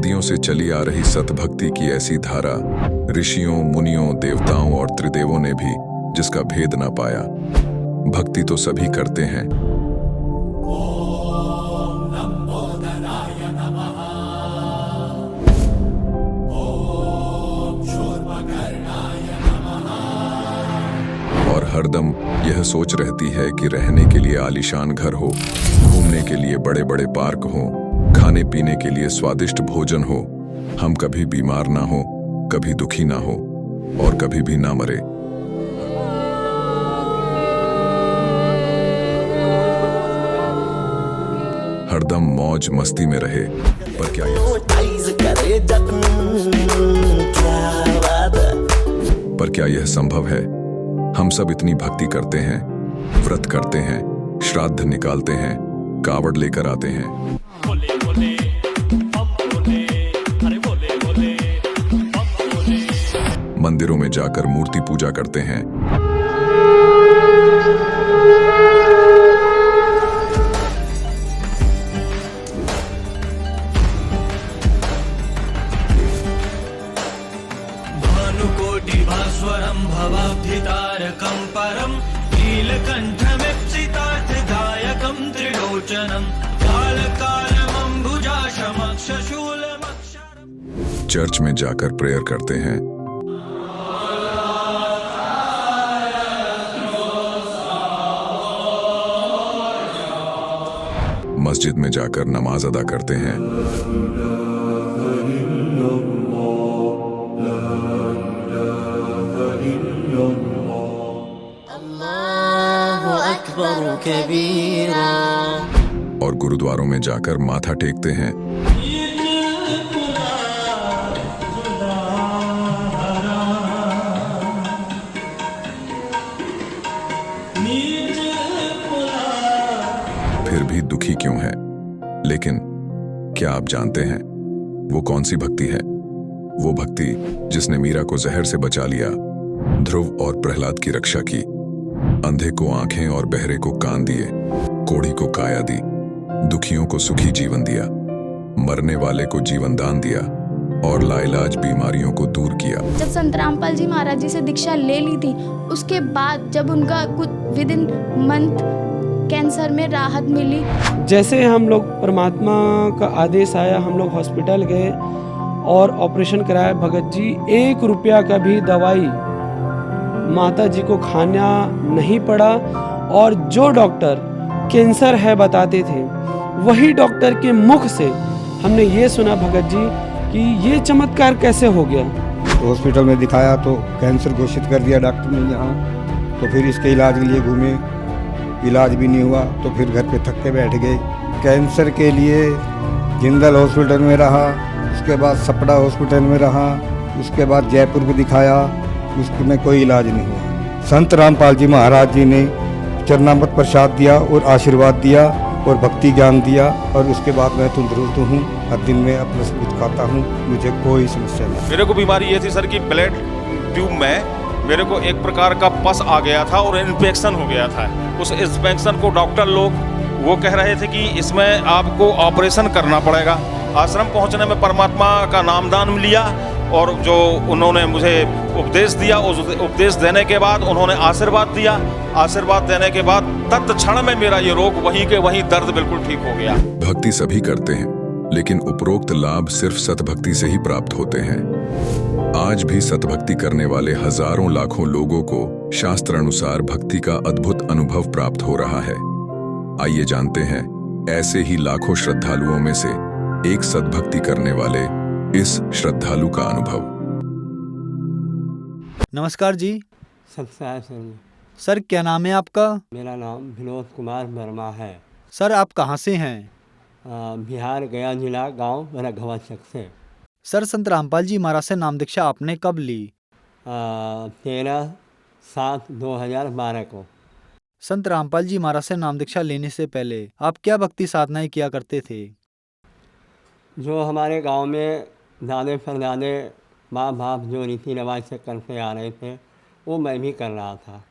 सदियों से चली आ रही सतभक्ति की ऐसी धारा, ऋषियों, मुनियों, देवताओं और त्रिदेवों ने भी जिसका भेद ना पाया। भक्ति तो सभी करते हैं, और हरदम यह सोच रहती है कि रहने के लिए आलीशान घर हो, घूमने के लिए बड़े बड़े पार्क हो, खाने पीने के लिए स्वादिष्ट भोजन हो, हम कभी बीमार ना हो, कभी दुखी ना हो और कभी भी ना मरे। हरदम मौज मस्ती में रहे। पर क्या यह संभव है? हम सब इतनी भक्ति करते हैं, व्रत करते हैं, श्राद्ध निकालते हैं, कावड़ लेकर आते हैं, बोले बोले, बोले, अरे बोले बोले, बोले। मंदिरों में जाकर मूर्ति पूजा करते हैं, भानुकोटिभास्वरं भवाब्धितारकं परं नीलकण्ठमीप्सितार्थदायकं त्रिलोचनं कालकालमम्बुजाशमक्षशूलमक्षरम्। चर्च में जाकर प्रेयर करते हैं, मस्जिद में जाकर नमाज अदा करते हैं, और गुरुद्वारों में जाकर माथा टेकते हैं, फिर भी दुखी क्यों है? लेकिन क्या आप जानते हैं वो कौन सी भक्ति है? वो भक्ति जिसने मीरा को जहर से बचा लिया, ध्रुव और प्रहलाद की रक्षा की, अंधे को आंखें और बहरे को कान दिए, कोढ़ी को काया दी, दुखियों को सुखी जीवन दिया, मरने वाले को जीवन दान दिया और लाइलाज बीमारियों को दूर किया। जब संत रामपाल जी महाराज जी से दीक्षा ले ली थी, उसके बाद जब उनका कुछ विद इन मंथ कैंसर में राहत मिली। जैसे हम लोग परमात्मा का आदेश आया, हम लोग हॉस्पिटल गए और ऑपरेशन कराया। भगत जी 1 रुपया का भी दवाई माता जी को खाना नहीं पड़ा, और जो डॉक्टर कैंसर है बताते थे, वही डॉक्टर के मुख से हमने ये सुना भगत जी कि ये चमत्कार कैसे हो गया। तो हॉस्पिटल में दिखाया तो कैंसर घोषित कर दिया डॉक्टर ने यहाँ। तो फिर इसके इलाज के लिए घूमे, इलाज भी नहीं हुआ, तो फिर घर पे थक के बैठ गए। कैंसर के लिए जिंदल हॉस्पिटल में रहा, उसके बाद सपड़ा हॉस्पिटल में रहा, उसके बाद जयपुर को दिखाया, उसमें कोई इलाज नहीं हुआ। संत रामपाल जी महाराज जी ने चरणामृत प्रसाद दिया और आशीर्वाद दिया और भक्ति ज्ञान दिया, और उसके बाद मैं तंदुरुस्त हूँ। हर दिन में अपना सब कुछ खाता हूँ, मुझे कोई समस्या नहीं। मेरे को बीमारी ये थी सर कि ब्लड ट्यूब में मेरे को एक प्रकार का पस आ गया था और इन्फेक्शन हो गया था। उस इन्फेक्शन को डॉक्टर लोग वो कह रहे थे कि इसमें आपको ऑपरेशन करना पड़ेगा। आश्रम पहुंचने में परमात्मा का नामदान लिया और जो उन्होंने मुझे उपदेश दिया, उस उपदेश देने के बाद उन्होंने आशीर्वाद दिया। आशीर्वाद देने के बाद तत्क्षण में मेरा ये रोग वहीं के वहीं दर्द बिल्कुल ठीक हो गया। भक्ति सभी करते हैं, लेकिन उपरोक्त लाभ सिर्फ सतभक्ति से ही प्राप्त होते हैं। आज भी सतभक्ति करने वाले हजारों लाखों लोगों को शास्त्र अनुसार भक्ति का अद्भुत अनुभव प्राप्त हो रहा है। आइए जानते हैं ऐसे ही लाखों श्रद्धालुओं में से एक सतभक्ति करने वाले इस श्रद्धालु का अनुभव। नमस्कार जी। सर क्या नाम है आपका? मेरा नाम विनोद कुमार वर्मा है। सर आप कहाँ से हैं? बिहार गया जिला, गांव मेरा घवाचक से। सर संत रामपाल जी महाराज से नाम दीक्षा आपने कब ली? 13/7/2012 को। संत रामपाल जी महाराज से नाम दीक्षा लेने से पहले आप क्या भक्ति साधनाएं किया करते थे? जो हमारे गांव में दादे परदादे माँ बाप जो रीति रिवाज से करते आ रहे थे, वो मैं भी कर रहा था।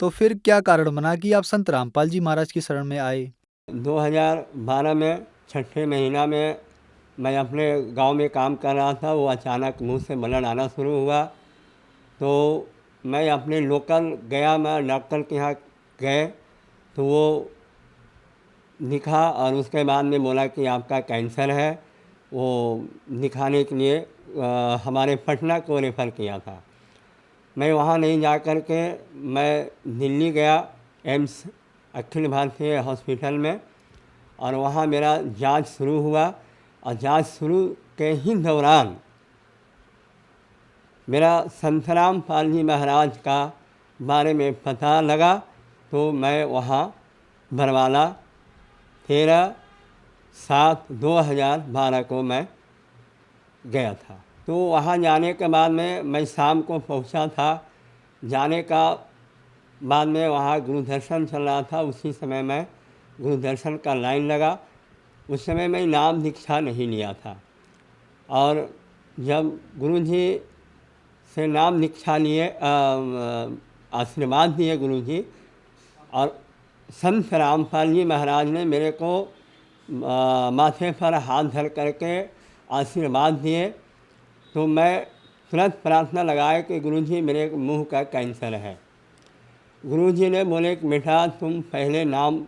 तो फिर क्या कारण बना कि आप संत रामपाल जी महाराज की शरण में आए? 2012 में 6ठे महीना में मैं अपने गांव में काम कर रहा था, वो अचानक मुंह से ब्लड आना शुरू हुआ। तो मैं अपने लोकल गया, मैं डॉक्टर के यहाँ गए तो वो दिखा और उसके बाद में बोला कि आपका कैंसर है। वो दिखाने के लिए हमारे पटना को रेफ़र किया था। मैं वहाँ नहीं जा कर के मैं दिल्ली गया, एम्स अखिल भारतीय हॉस्पिटल में, और वहाँ मेरा जांच शुरू हुआ। और जांच शुरू के ही दौरान मेरा संतराम पाल जी महाराज का बारे में पता लगा। तो मैं वहाँ बरवाला 13/7/2012 को मैं गया था। तो वहाँ जाने के बाद में मैं शाम को पहुँचा था। जाने का बाद में वहाँ गुरुदर्शन चल रहा था, उसी समय मैं गुरुदर्शन का लाइन लगा। उस समय मैं नाम दीक्षा नहीं लिया था, और जब गुरुजी से नाम दीक्षा लिए, आशीर्वाद दिए गुरुजी, और संत रामपाल जी महाराज ने मेरे को माथे पर हाथ धर करके आशीर्वाद दिए। तो मैं तुरंत प्रार्थना लगाए कि गुरुजी मेरे मुंह का कैंसर है। गुरुजी ने बोले कि बेटा तुम पहले नाम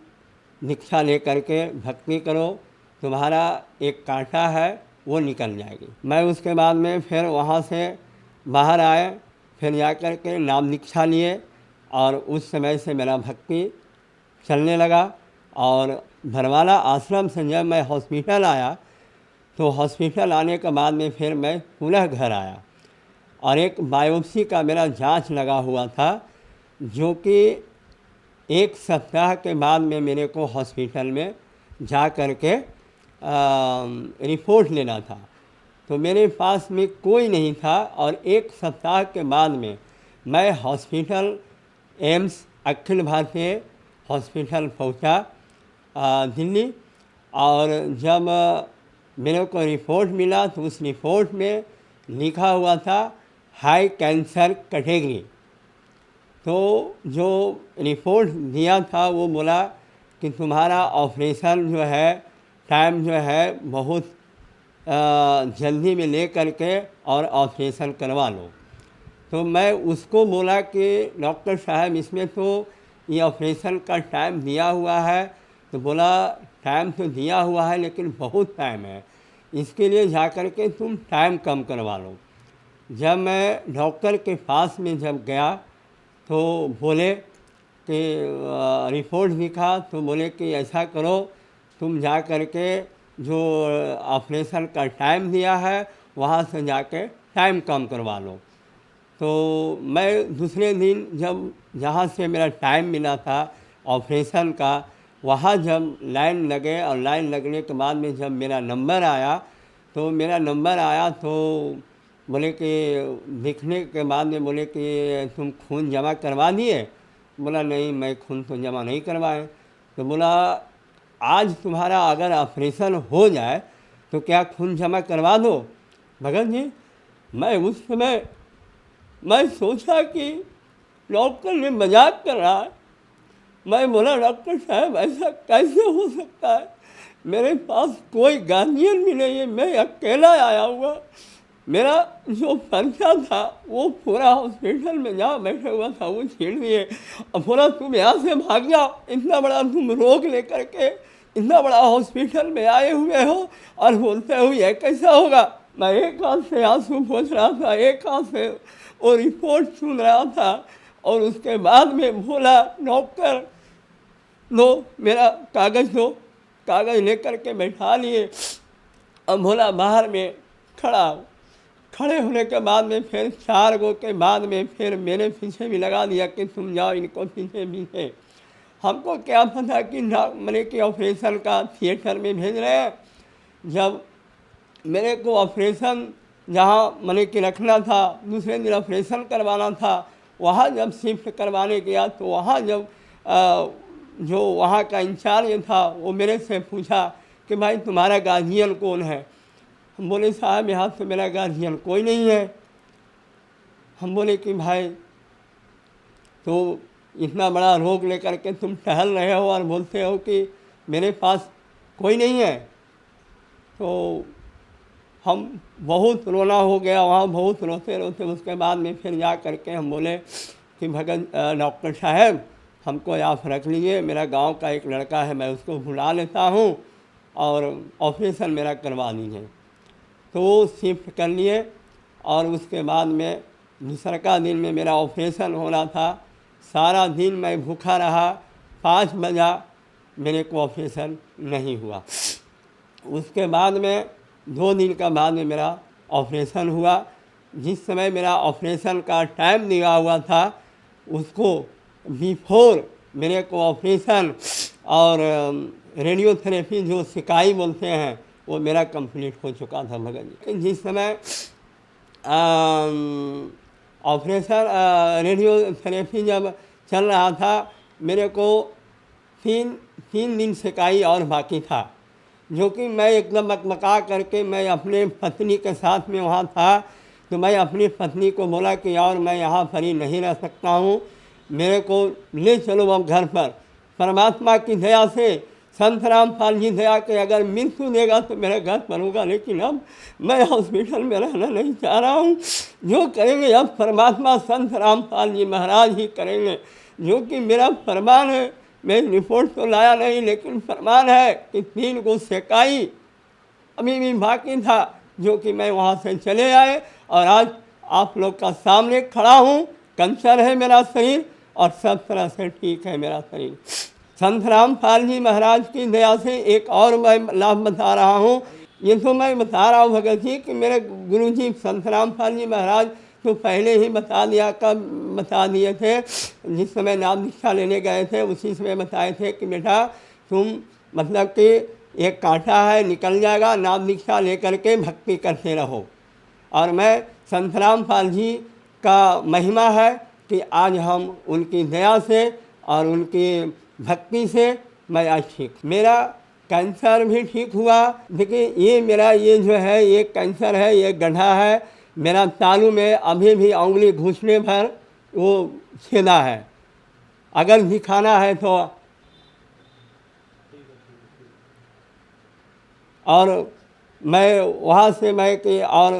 दीक्षा ले करके भक्ति करो, तुम्हारा एक कांटा है वो निकल जाएगी। मैं उसके बाद में फिर वहाँ से बाहर आए, फिर जा कर के नाम दीक्षा लिए, और उस समय से मेरा भक्ति चलने लगा। और भरवाला आश्रम से जब मैं हॉस्पिटल आया, तो हॉस्पिटल आने के बाद में फिर मैं पुनः घर आया, और एक बायोप्सी का मेरा जांच लगा हुआ था, जो कि 1 सप्ताह के बाद में मेरे को हॉस्पिटल में जा कर के रिपोर्ट लेना था। तो मेरे पास में कोई नहीं था, और 1 सप्ताह के बाद में मैं hospital AIIMS Akhil Bharatiya hospital पहुंचा दिल्ली। और जब मेरे को रिपोर्ट मिला तो उस रिपोर्ट में लिखा हुआ था हाई कैंसर कैटेगरी। तो जो रिपोर्ट दिया था वो बोला कि तुम्हारा ऑपरेशन जो है, टाइम जो है बहुत जल्दी में ले करके और ऑपरेशन करवा लो। तो मैं उसको बोला कि डॉक्टर साहब इसमें तो ये ऑपरेशन का टाइम दिया हुआ है। तो बोला टाइम तो दिया हुआ है लेकिन बहुत टाइम है, इसके लिए जा कर के तुम टाइम कम करवा लो। जब मैं डॉक्टर के पास में जब गया तो बोले कि रिपोर्ट दिखा, तो बोले कि ऐसा करो तुम जा कर के जो ऑपरेशन का टाइम दिया है वहाँ से जाके टाइम कम करवा लो। तो मैं दूसरे दिन जब जहाँ से मेरा टाइम मिला था ऑपरेशन का, वहाँ जब लाइन लगे, और लाइन लगने के बाद में जब मेरा नंबर आया, तो मेरा नंबर आया तो बोले कि दिखने के बाद में बोले कि तुम खून जमा करवा दिए। बोला नहीं, मैं खून तो जमा नहीं करवाए। तो बोला आज तुम्हारा अगर ऑपरेशन हो जाए तो क्या खून जमा करवा दो। भगत जी, मैं उस समय मैं सोचा कि डॉक्टर ने मजाक कर रहा है। मैं बोला डॉक्टर साहब ऐसा कैसे हो सकता है, मेरे पास कोई गार्जियन भी नहीं है, मैं अकेला आया हुआ। मेरा जो पर्चा था वो पूरा हॉस्पिटल में जहाँ बैठा हुआ था वो छीन लिए, और बोला तुम यहाँ से भाग जाओ, इतना बड़ा तुम रोग लेकर के इतना बड़ा हॉस्पिटल में आए हुए हो और बोलते हो ये कैसा होगा। मैं एक हाथ से आंसू पोंछ रहा था, एक हाथ से वो रिपोर्ट सुन रहा था, और उसके बाद में बोला डॉक्टर लो मेरा कागज़ दो। कागज़ लेकर के बैठा लिए, और बोला बाहर में खड़े होने के बाद में फिर 4 गो के बाद में फिर मेरे पीछे भी लगा दिया कि तुम जाओ इनको पीछे। हमको क्या पता कि मैंने कि ऑपरेशन का थिएटर में भेज रहे हैं। जब मेरे को ऑपरेशन जहाँ मैंने कि रखना था, दूसरे दिन ऑपरेशन करवाना था, वहाँ जब शिफ्ट करवाने गया तो वहाँ जब जो वहाँ का इंचार्ज था वो मेरे से पूछा कि भाई तुम्हारा गार्जियन कौन है। हम बोले साहब यहाँ तो मेरा गार्जियन कोई नहीं है। हम बोले कि भाई तो इतना बड़ा रोग लेकर के तुम टहल रहे हो और बोलते हो कि मेरे पास कोई नहीं है। तो हम बहुत रोना हो गया वहाँ, बहुत रोते रोते उसके बाद में फिर जा करके हम बोले कि भगत डॉक्टर साहब हमको आप रख लीजिए, मेरा गांव का एक लड़का है, मैं उसको बुला लेता हूँ और ऑपरेशन मेरा करवा दीजिए। तो वो शिफ्ट कर लिए और उसके बाद में दूसरा दिन में मेरा ऑपरेशन हो रहा था। सारा दिन मैं भूखा रहा, 5 बजा मेरे को ऑपरेशन नहीं हुआ। उसके बाद में 2 दिन का बाद में मेरा ऑपरेशन हुआ। जिस समय मेरा ऑपरेशन का टाइम दिया हुआ था उसको बिफोर मेरे को ऑपरेशन और रेडियोथेरेपी जो सिकाई बोलते हैं वो मेरा कंप्लीट हो चुका था भगत जी। जिस समय ऑपरेशन रेडियोथेरेपी जब चल रहा था मेरे को 3 दिन सिकाई और बाकी था, जो कि मैं एकदम मकमका करके मैं अपने पत्नी के साथ में वहाँ था। तो मैं अपनी पत्नी को बोला कि यार मैं यहाँ पर ही नहीं रह सकता हूँ, मेरे को ले चलो अब घर पर। परमात्मा की दया से संत रामपाल जी दया के अगर मृत्यु देगा तो मेरे घर पर होगा, लेकिन अब मैं हॉस्पिटल में रहना नहीं चाह रहा हूँ। जो करेंगे अब परमात्मा संत रामपाल जी महाराज ही करेंगे, जो कि मेरा फरमान है। मैं रिपोर्ट तो लाया नहीं, लेकिन फरमान है कि 3 को सेकाई अभी भी बाकी था, जो कि मैं वहाँ से चले आए और आज आप लोग का सामने खड़ा हूँ। कैंसर है मेरा शरीर और सब तरह से ठीक है मेरा शरीर। संत रामपाल जी महाराज की दया से एक और मैं लाभ बता रहा हूँ। ये तो मैं बता रहा हूँ भगत जी कि मेरे गुरु जी संत रामपाल जी महाराज तो पहले ही बता दिए थे। जिस समय नाम दीक्षा लेने गए थे उसी समय बताए थे कि बेटा तुम मतलब कि एक कांटा है निकल जाएगा, नाम दीक्षा लेकर के भक्ति करते रहो। और मैं संत रामपाल जी का महिमा है कि आज हम उनकी दया से और उनकी भक्ति से मैं आज ठीक। मेरा कैंसर भी ठीक हुआ। देखिए ये मेरा ये जो है ये कैंसर है, ये गड्ढा है मेरा तालू में, अभी भी उंगली घुसने भर वो छेदा है। अगर दिखाना है तो और मैं वहाँ से मैं कि और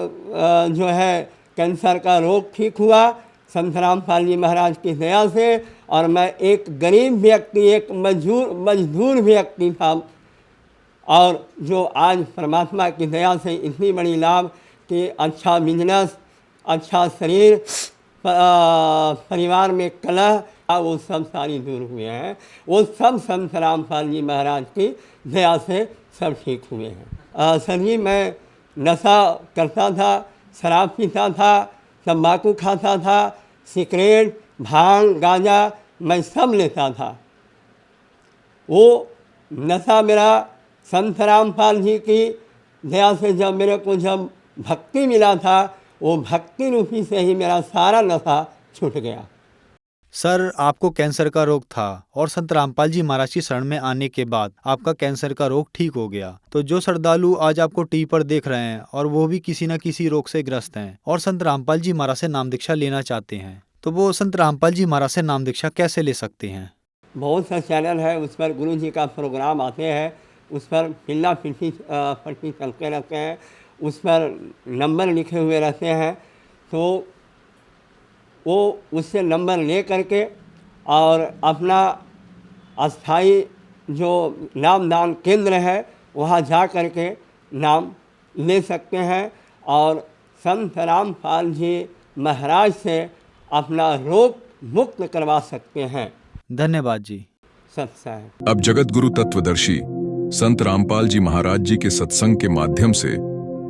जो है कैंसर का रोग ठीक हुआ संत रामपाल जी महाराज की दया से। और मैं एक गरीब व्यक्ति, एक मजदूर व्यक्ति था, और जो आज परमात्मा की दया से इतनी बड़ी लाभ कि अच्छा बिजनेस, अच्छा शरीर, परिवार में कलह, वो सब सारी दूर हुए हैं। वो सब संत रामपाल जी महाराज की दया से सब ठीक हुए हैं। सर जी मैं नशा करता था, शराब पीता था, तम्बाकू खाता था, सिगरेट, भांग, गांजा मैं सब लेता था। वो नशा मेरा संत रामपाल जी की दया से जब मेरे को जब भक्ति मिला था, वो भक्ति रूपी से ही मेरा सारा नशा छूट गया। सर आपको कैंसर का रोग था और संत रामपाल जी महाराज की शरण में आने के बाद आपका कैंसर का रोग ठीक हो गया। तो जो श्रद्धालु आज आपको टीवी पर देख रहे हैं और वो भी किसी न किसी रोग से ग्रस्त हैं और संत रामपाल जी महाराज से नाम दीक्षा लेना चाहते हैं, तो वो संत रामपाल जी महाराज से नाम दीक्षा कैसे ले सकते हैं? बहुत सा चैनल है, उस पर गुरु जी का प्रोग्राम आते हैं, उस पर पिल्ला पट्टी चलते रहते हैं, उस पर नंबर लिखे हुए रहते हैं। तो वो उससे नंबर ले करके और अपना अस्थाई जो नामदान केंद्र है वहाँ जा करके नाम ले सकते हैं और संत रामपाल जी महाराज से अपना रोग मुक्त करवा सकते हैं। धन्यवाद जी। सत्संग। अब जगत गुरु तत्वदर्शी संत रामपाल जी महाराज जी के सत्संग के माध्यम से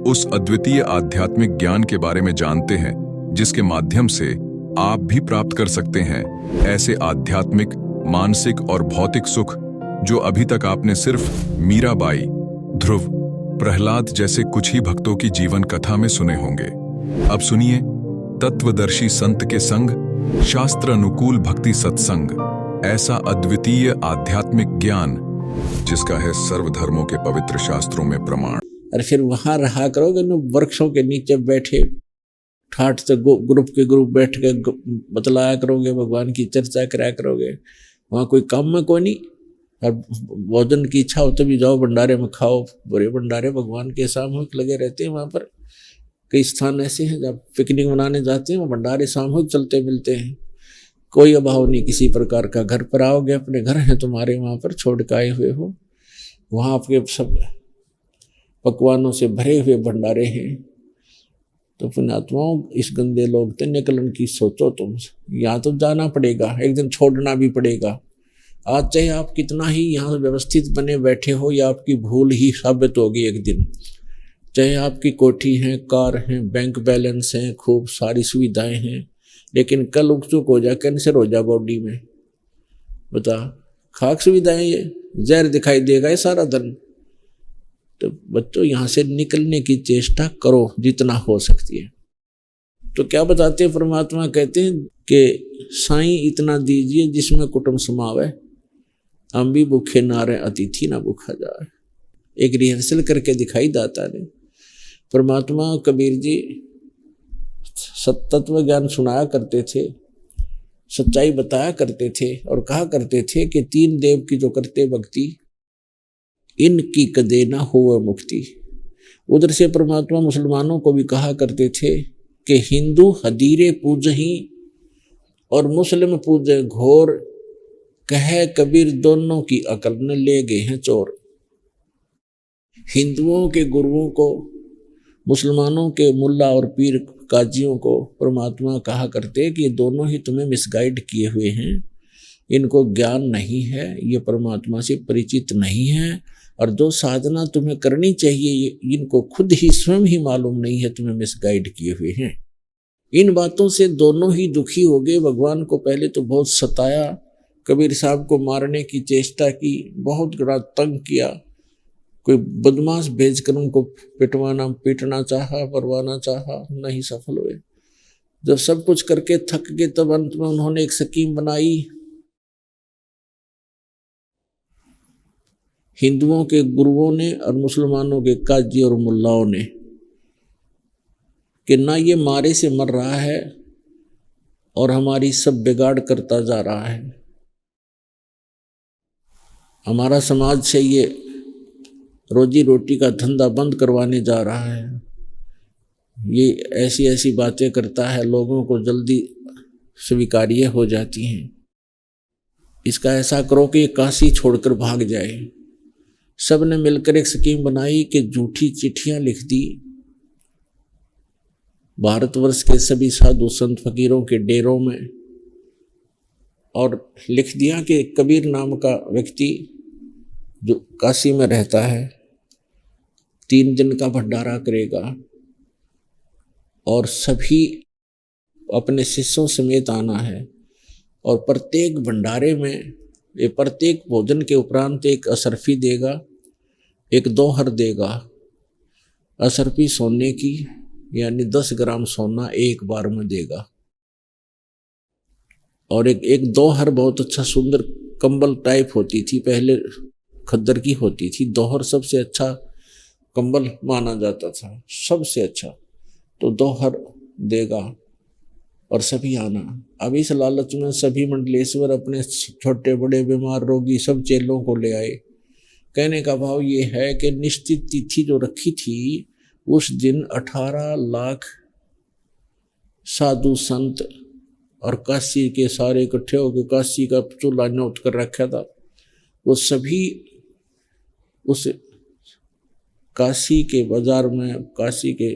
उस अद्वितीय आध्यात्मिक ज्ञान के बारे में जानते हैं जिसके माध्यम से आप भी प्राप्त कर सकते हैं ऐसे आध्यात्मिक, मानसिक और भौतिक सुख जो अभी तक आपने सिर्फ मीराबाई, ध्रुव, प्रहलाद जैसे कुछ ही भक्तों की जीवन कथा में सुने होंगे। अब सुनिए तत्वदर्शी संत के संग शास्त्र अनुकूल भक्ति सत्संग, ऐसा अद्वितीय आध्यात्मिक ज्ञान जिसका है सर्वधर्मों के पवित्र शास्त्रों में प्रमाण। और फिर वहां रहा करोगे न, वृक्षों के नीचे बैठे ठाठ से ग्रुप के ग्रुप बैठ के बतलाया करोगे, भगवान की चर्चा कराया करोगे। वहाँ कोई काम में कोई नहीं, और भोजन की इच्छा हो तभी जाओ, भंडारे में खाओ। बड़े भंडारे भगवान के सामूहिक लगे रहते हैं। वहाँ पर कई स्थान ऐसे हैं जब पिकनिक मनाने जाते हैं, वो भंडारे सामूहिक चलते मिलते हैं। कोई अभाव नहीं किसी प्रकार का। घर पर आओगे, अपने घर हैं तुम्हारे, वहाँ पर छोड़ के आए हुए हो, वहाँ आपके सब पकवानों से भरे हुए भंडारे हैं। तो पुण्यात्माओं, इस गंदे लोग से निकलन की सोचो तुम। यहाँ तो जाना पड़ेगा, एक दिन छोड़ना भी पड़ेगा। आज चाहे आप कितना ही यहाँ व्यवस्थित बने बैठे हो, या आपकी भूल ही साबित होगी एक दिन। चाहे आपकी कोठी है, कार है, बैंक बैलेंस है, खूब सारी सुविधाएं हैं, लेकिन कल उकचुक हो जाए, कैंसर हो जाए बॉडी में, बता, खाक सुविधाएं, ये जहर दिखाई देगा ये सारा धन। तो बच्चों, यहाँ से निकलने की चेष्टा करो जितना हो सकती है। तो क्या बताते हैं परमात्मा? कहते हैं कि साईं इतना दीजिए जिसमें कुटुंब समावे, हम भी भूखे ना रहे, अतिथि ना भूखा जाए। एक रिहर्सल करके दिखाई दाता ने। परमात्मा कबीर जी तत्व ज्ञान सुनाया करते थे, सच्चाई बताया करते थे, और कहा करते थे कि 3 देव की जो करते भक्ति, इनकी कदे ना हो मुक्ति। उधर से परमात्मा मुसलमानों को भी कहा करते थे कि हिंदू हदीरे पूजही और मुस्लिम पूजे घोर, कहे कबीर दोनों की अकल न ले गए हैं चोर। हिंदुओं के गुरुओं को, मुसलमानों के मुल्ला और पीर काजियों को परमात्मा कहा करते कि ये दोनों ही तुम्हें मिसगाइड किए हुए हैं, इनको ज्ञान नहीं है, ये परमात्मा से परिचित नहीं है, और जो साधना तुम्हें करनी चाहिए इनको खुद ही स्वयं ही मालूम नहीं है, तुम्हें मिसगाइड किए हुए हैं। इन बातों से दोनों ही दुखी हो गए। भगवान को पहले तो बहुत सताया, कबीर साहब को मारने की चेष्टा की, बहुत बड़ा तंग किया, कोई बदमाश भेजकर उनको पीटना चाहा, परवाना चाहा, नहीं सफल हुए। जब सब कुछ करके थक गए, तब अंत में उन्होंने एक स्कीम बनाई। हिंदुओं के गुरुओं ने और मुसलमानों के काजी और मुल्लाओं ने, कि ना ये मारे से मर रहा है और हमारी सब बिगाड़ करता जा रहा है, हमारा समाज से ये रोजी रोटी का धंधा बंद करवाने जा रहा है, ये ऐसी ऐसी बातें करता है, लोगों को जल्दी स्वीकार्य हो जाती हैं। इसका ऐसा करो कि ये काशी छोड़कर भाग जाए। सब ने मिलकर एक स्कीम बनाई कि झूठी चिट्ठियां लिख दी भारतवर्ष के सभी साधु संत फकीरों के डेरों में, और लिख दिया कि कबीर नाम का व्यक्ति जो काशी में रहता है 3 दिन का भंडारा करेगा, और सभी अपने शिष्यों समेत आना है, और प्रत्येक भंडारे में ये प्रत्येक भोजन के उपरांत एक असरफी देगा, एक दोहर देगा। असरफी सोने की, यानी 10 ग्राम सोना एक बार में देगा, और एक दोहर बहुत अच्छा सुंदर कंबल टाइप होती थी, पहले खद्दर की होती थी। दोहर सबसे अच्छा कंबल माना जाता था, सबसे अच्छा, तो दोहर देगा और सभी आना। अब इस लालच में सभी मंडलेश्वर अपने छोटे बड़े बीमार रोगी सब चेलों को ले आए। कहने का भाव ये है कि निश्चित तिथि जो रखी थी उस दिन 18 लाख साधु संत और काशी के सारे इकट्ठे होकर काशी का चूल्हा न्योत कर रखा था, वो सभी उस काशी के बाजार में, काशी के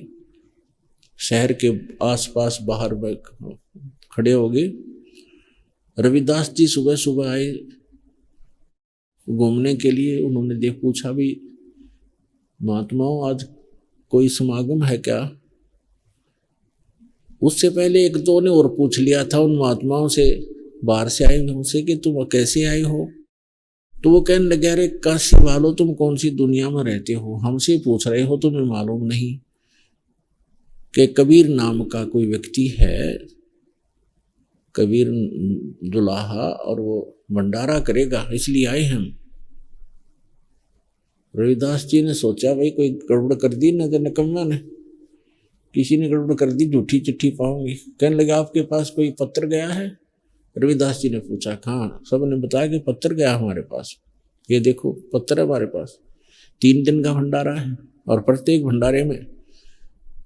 शहर के आसपास बाहर में खड़े हो गए। रविदास जी सुबह सुबह आए घूमने के लिए। उन्होंने पूछा भी, महात्माओं आज कोई समागम है क्या? उससे पहले 1-2 ने और पूछ लिया था उन महात्माओं से, बाहर से आए उनसे, कि तुम कैसे आए हो? तो वो कहने लगे, अरे काशी वालों, तुम कौन सी दुनिया में रहते हो, हमसे पूछ रहे हो, तुम्हें मालूम नहीं कि कबीर नाम का कोई व्यक्ति है, कबीर दुलाहा, और वो भंडारा करेगा, इसलिए आए हम। रविदास जी ने सोचा, भाई कोई गड़बड़ कर दी न निकम्मा ने, किसी ने गड़बड़ कर दी, झूठी चिट्ठी पाऊंगी। कहने लगे, आपके पास कोई पत्र गया है? रविदास जी ने पूछा, हाँ। सब ने बताया कि पत्र गया हमारे पास। ये देखो पत्र है हमारे पास, 3 दिन का भंडारा है और प्रत्येक भंडारे में,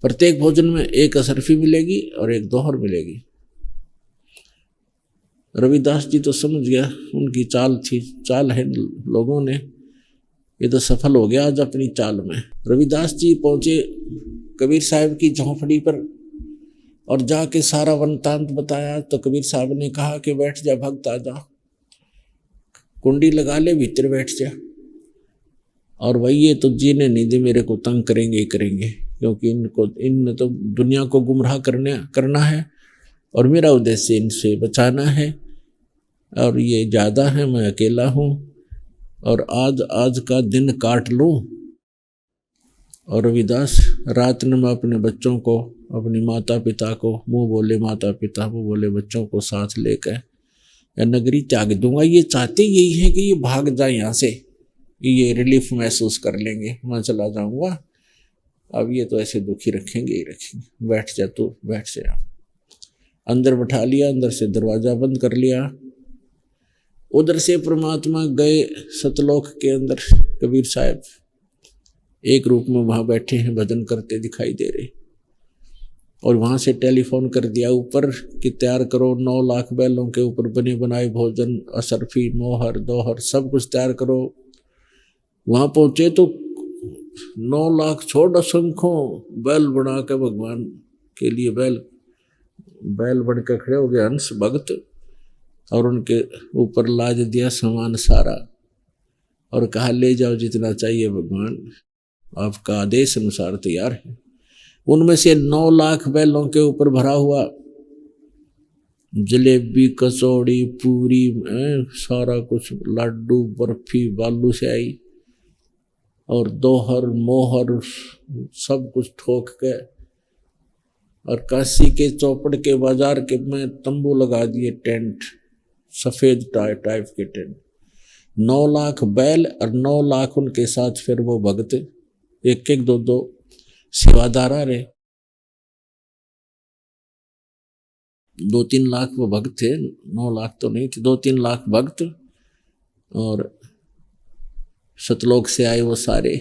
प्रत्येक भोजन में एक असरफी मिलेगी और एक दोहर मिलेगी। रविदास जी तो समझ गया, उनकी चाल थी, चाल है लोगों ने, ये तो सफल हो गया आज अपनी चाल में। रविदास जी पहुंचे कबीर साहब की झोंपड़ी पर और जाके सारा वृत्तांत बताया। तो कबीर साहब ने कहा कि बैठ जा भक्त, आ जा, कुंडी लगा ले, भीतर बैठ जा। और वही ये तो जीने नहीं दे, मेरे को तंग करेंगे ही करेंगे, क्योंकि इन तो दुनिया को गुमराह करना है और मेरा उद्देश्य इनसे बचाना है। और ये ज़्यादा है, मैं अकेला हूँ और आज का दिन काट लूँ। और रविदास रात में मैं अपने बच्चों को, अपनी माता पिता को, मुँह बोले माता पिता, मुँह बोले बच्चों को साथ लेकर या नगरी त्याग दूंगा। ये चाहते यही है कि ये भाग जाए यहाँ से, ये रिलीफ महसूस कर लेंगे, मैं चला जाऊंगा। अब ये तो ऐसे दुखी रखेंगे ही रखेंगे, बैठ जा तू, बैठ जा। अंदर बैठा लिया, अंदर से दरवाजा बंद कर लिया। उधर से परमात्मा गए सतलोक के अंदर। कबीर साहब एक रूप में वहाँ बैठे हैं, भजन करते दिखाई दे रहे। और वहाँ से टेलीफोन कर दिया ऊपर कि तैयार करो, 9 लाख बैलों के ऊपर बने बनाए भोजन, असरफी, मोहर, दोहर, सब कुछ तैयार करो। वहाँ पहुँचे तो 9 लाख छोड़, असंख्यों बैल बना के भगवान के लिए बैल बन के खड़े हो गए हंस भक्त, और उनके ऊपर लाद दिया सामान सारा और कहा ले जाओ जितना चाहिए भगवान, आपका आदेश अनुसार तैयार है। उनमें से 9 लाख बैलों के ऊपर भरा हुआ जलेबी, कचौड़ी, पूरी, सारा कुछ, लड्डू, बर्फी, बालूशाही और दोहर, मोहर, सब कुछ ठोक के, और काशी के चौपड़ के बाजार के में तंबू लगा दिए, टेंट, सफेद टाइप के टेंट। 9 लाख बैल और 9 लाख उनके साथ फिर वो भक्त, एक 2 सेवादार आ रहे। 2-3 लाख वो भक्त थे, 9 लाख तो नहीं थे, 2-3 लाख भक्त। और सतलोक से आए वो सारे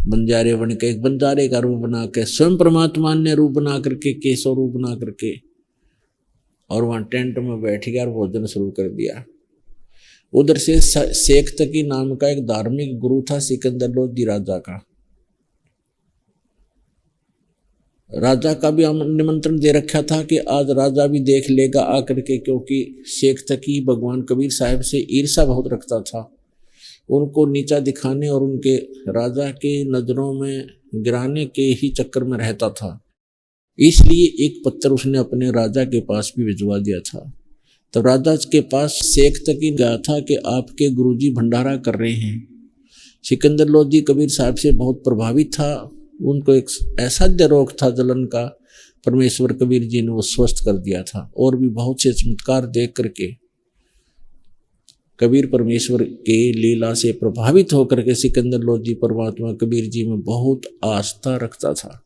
बंजारे बन के, एक बंजारे का रूप बना के, स्वयं परमात्मा ने रूप बना करके, केशव रूप बना करके, और वहाँ टेंट में बैठ गया और भोजन शुरू कर दिया। उधर से शेख तकी नाम का एक धार्मिक गुरु था, सिकंदर लोधी राजा का। राजा का भी निमंत्रण दे रखा था कि आज राजा भी देख लेगा आकर के, क्योंकि शेख तकी भगवान कबीर साहब से ईर्षा बहुत रखता था, उनको नीचा दिखाने और उनके राजा के नजरों में गिराने के ही चक्कर में रहता था। इसलिए एक पत्र उसने अपने राजा के पास भी भिजवा दिया था। तब राजा के पास शेख तकी गया था कि आपके गुरुजी भंडारा कर रहे हैं। सिकंदर लोधी कबीर साहब से बहुत प्रभावित था, उनको एक असाध्य रोग था जलन का, परमेश्वर कबीर जी ने वो स्वस्थ कर दिया था। और भी बहुत से चमत्कार देख करके कबीर परमेश्वर के लीला से प्रभावित होकर के सिकंदर लोधी परमात्मा कबीर जी में बहुत आस्था रखता था।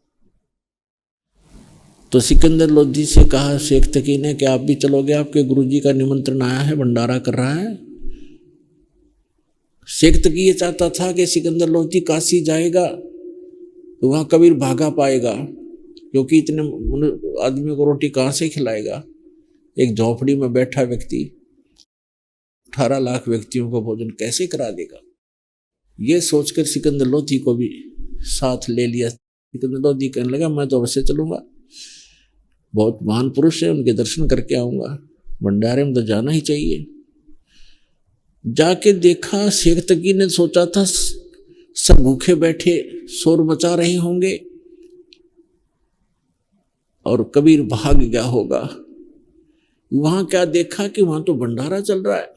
तो सिकंदर लोधी से कहा शेख तकी ने कि आप भी चलोगे, आपके गुरुजी का निमंत्रण आया है, भंडारा कर रहा है। शेख तकी ये चाहता था कि सिकंदर लोधी काशी जाएगा तो वहाँ कबीर भागा पाएगा, क्योंकि इतने आदमी को रोटी कहाँ से खिलाएगा। एक झोपड़ी में बैठा व्यक्ति 18 लाख व्यक्तियों को भोजन कैसे करा देगा। ये सोचकर सिकंदर लोधी को भी साथ ले लिया। सिकंदर लोधी कहने लगा मैं तो अवश्य चलूंगा, बहुत महान पुरुष है, उनके दर्शन करके आऊंगा, भंडारे में तो जाना ही चाहिए। जाके देखा, शेख तकी ने सोचा था सब भूखे बैठे शोर मचा रहे होंगे और कबीर भाग गया होगा। वहां क्या देखा कि वहां तो भंडारा चल रहा है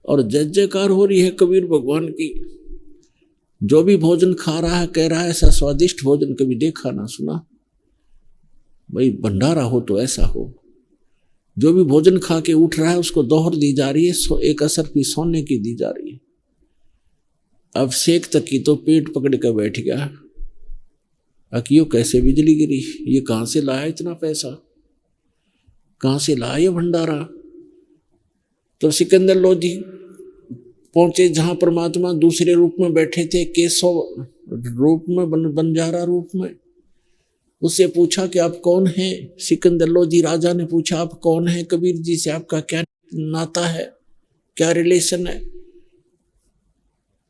और जय जयकार हो रही है कबीर भगवान की। जो भी भोजन खा रहा है कह रहा है ऐसा स्वादिष्ट भोजन कभी देखा ना सुना। भाई भंडारा हो तो ऐसा हो। जो भी भोजन खा के उठ रहा है उसको दोहर दी जा रही है, एक असर भी सोने की दी जा रही है। अब शेख तकी तो पेट पकड़ कर बैठ गया, अकियो कैसे बिजली गिरी, ये कहाँ से लाया इतना पैसा, कहाँ से लाया ये भंडारा। तो सिकंदर लोधी पहुंचे जहां परमात्मा दूसरे रूप में बैठे थे, केशव रूप में, बंजारा रूप में। उससे पूछा कि आप कौन हैं? सिकंदर लोधी राजा ने पूछा, आप कौन हैं? कबीर जी से आपका क्या नाता है, क्या रिलेशन है?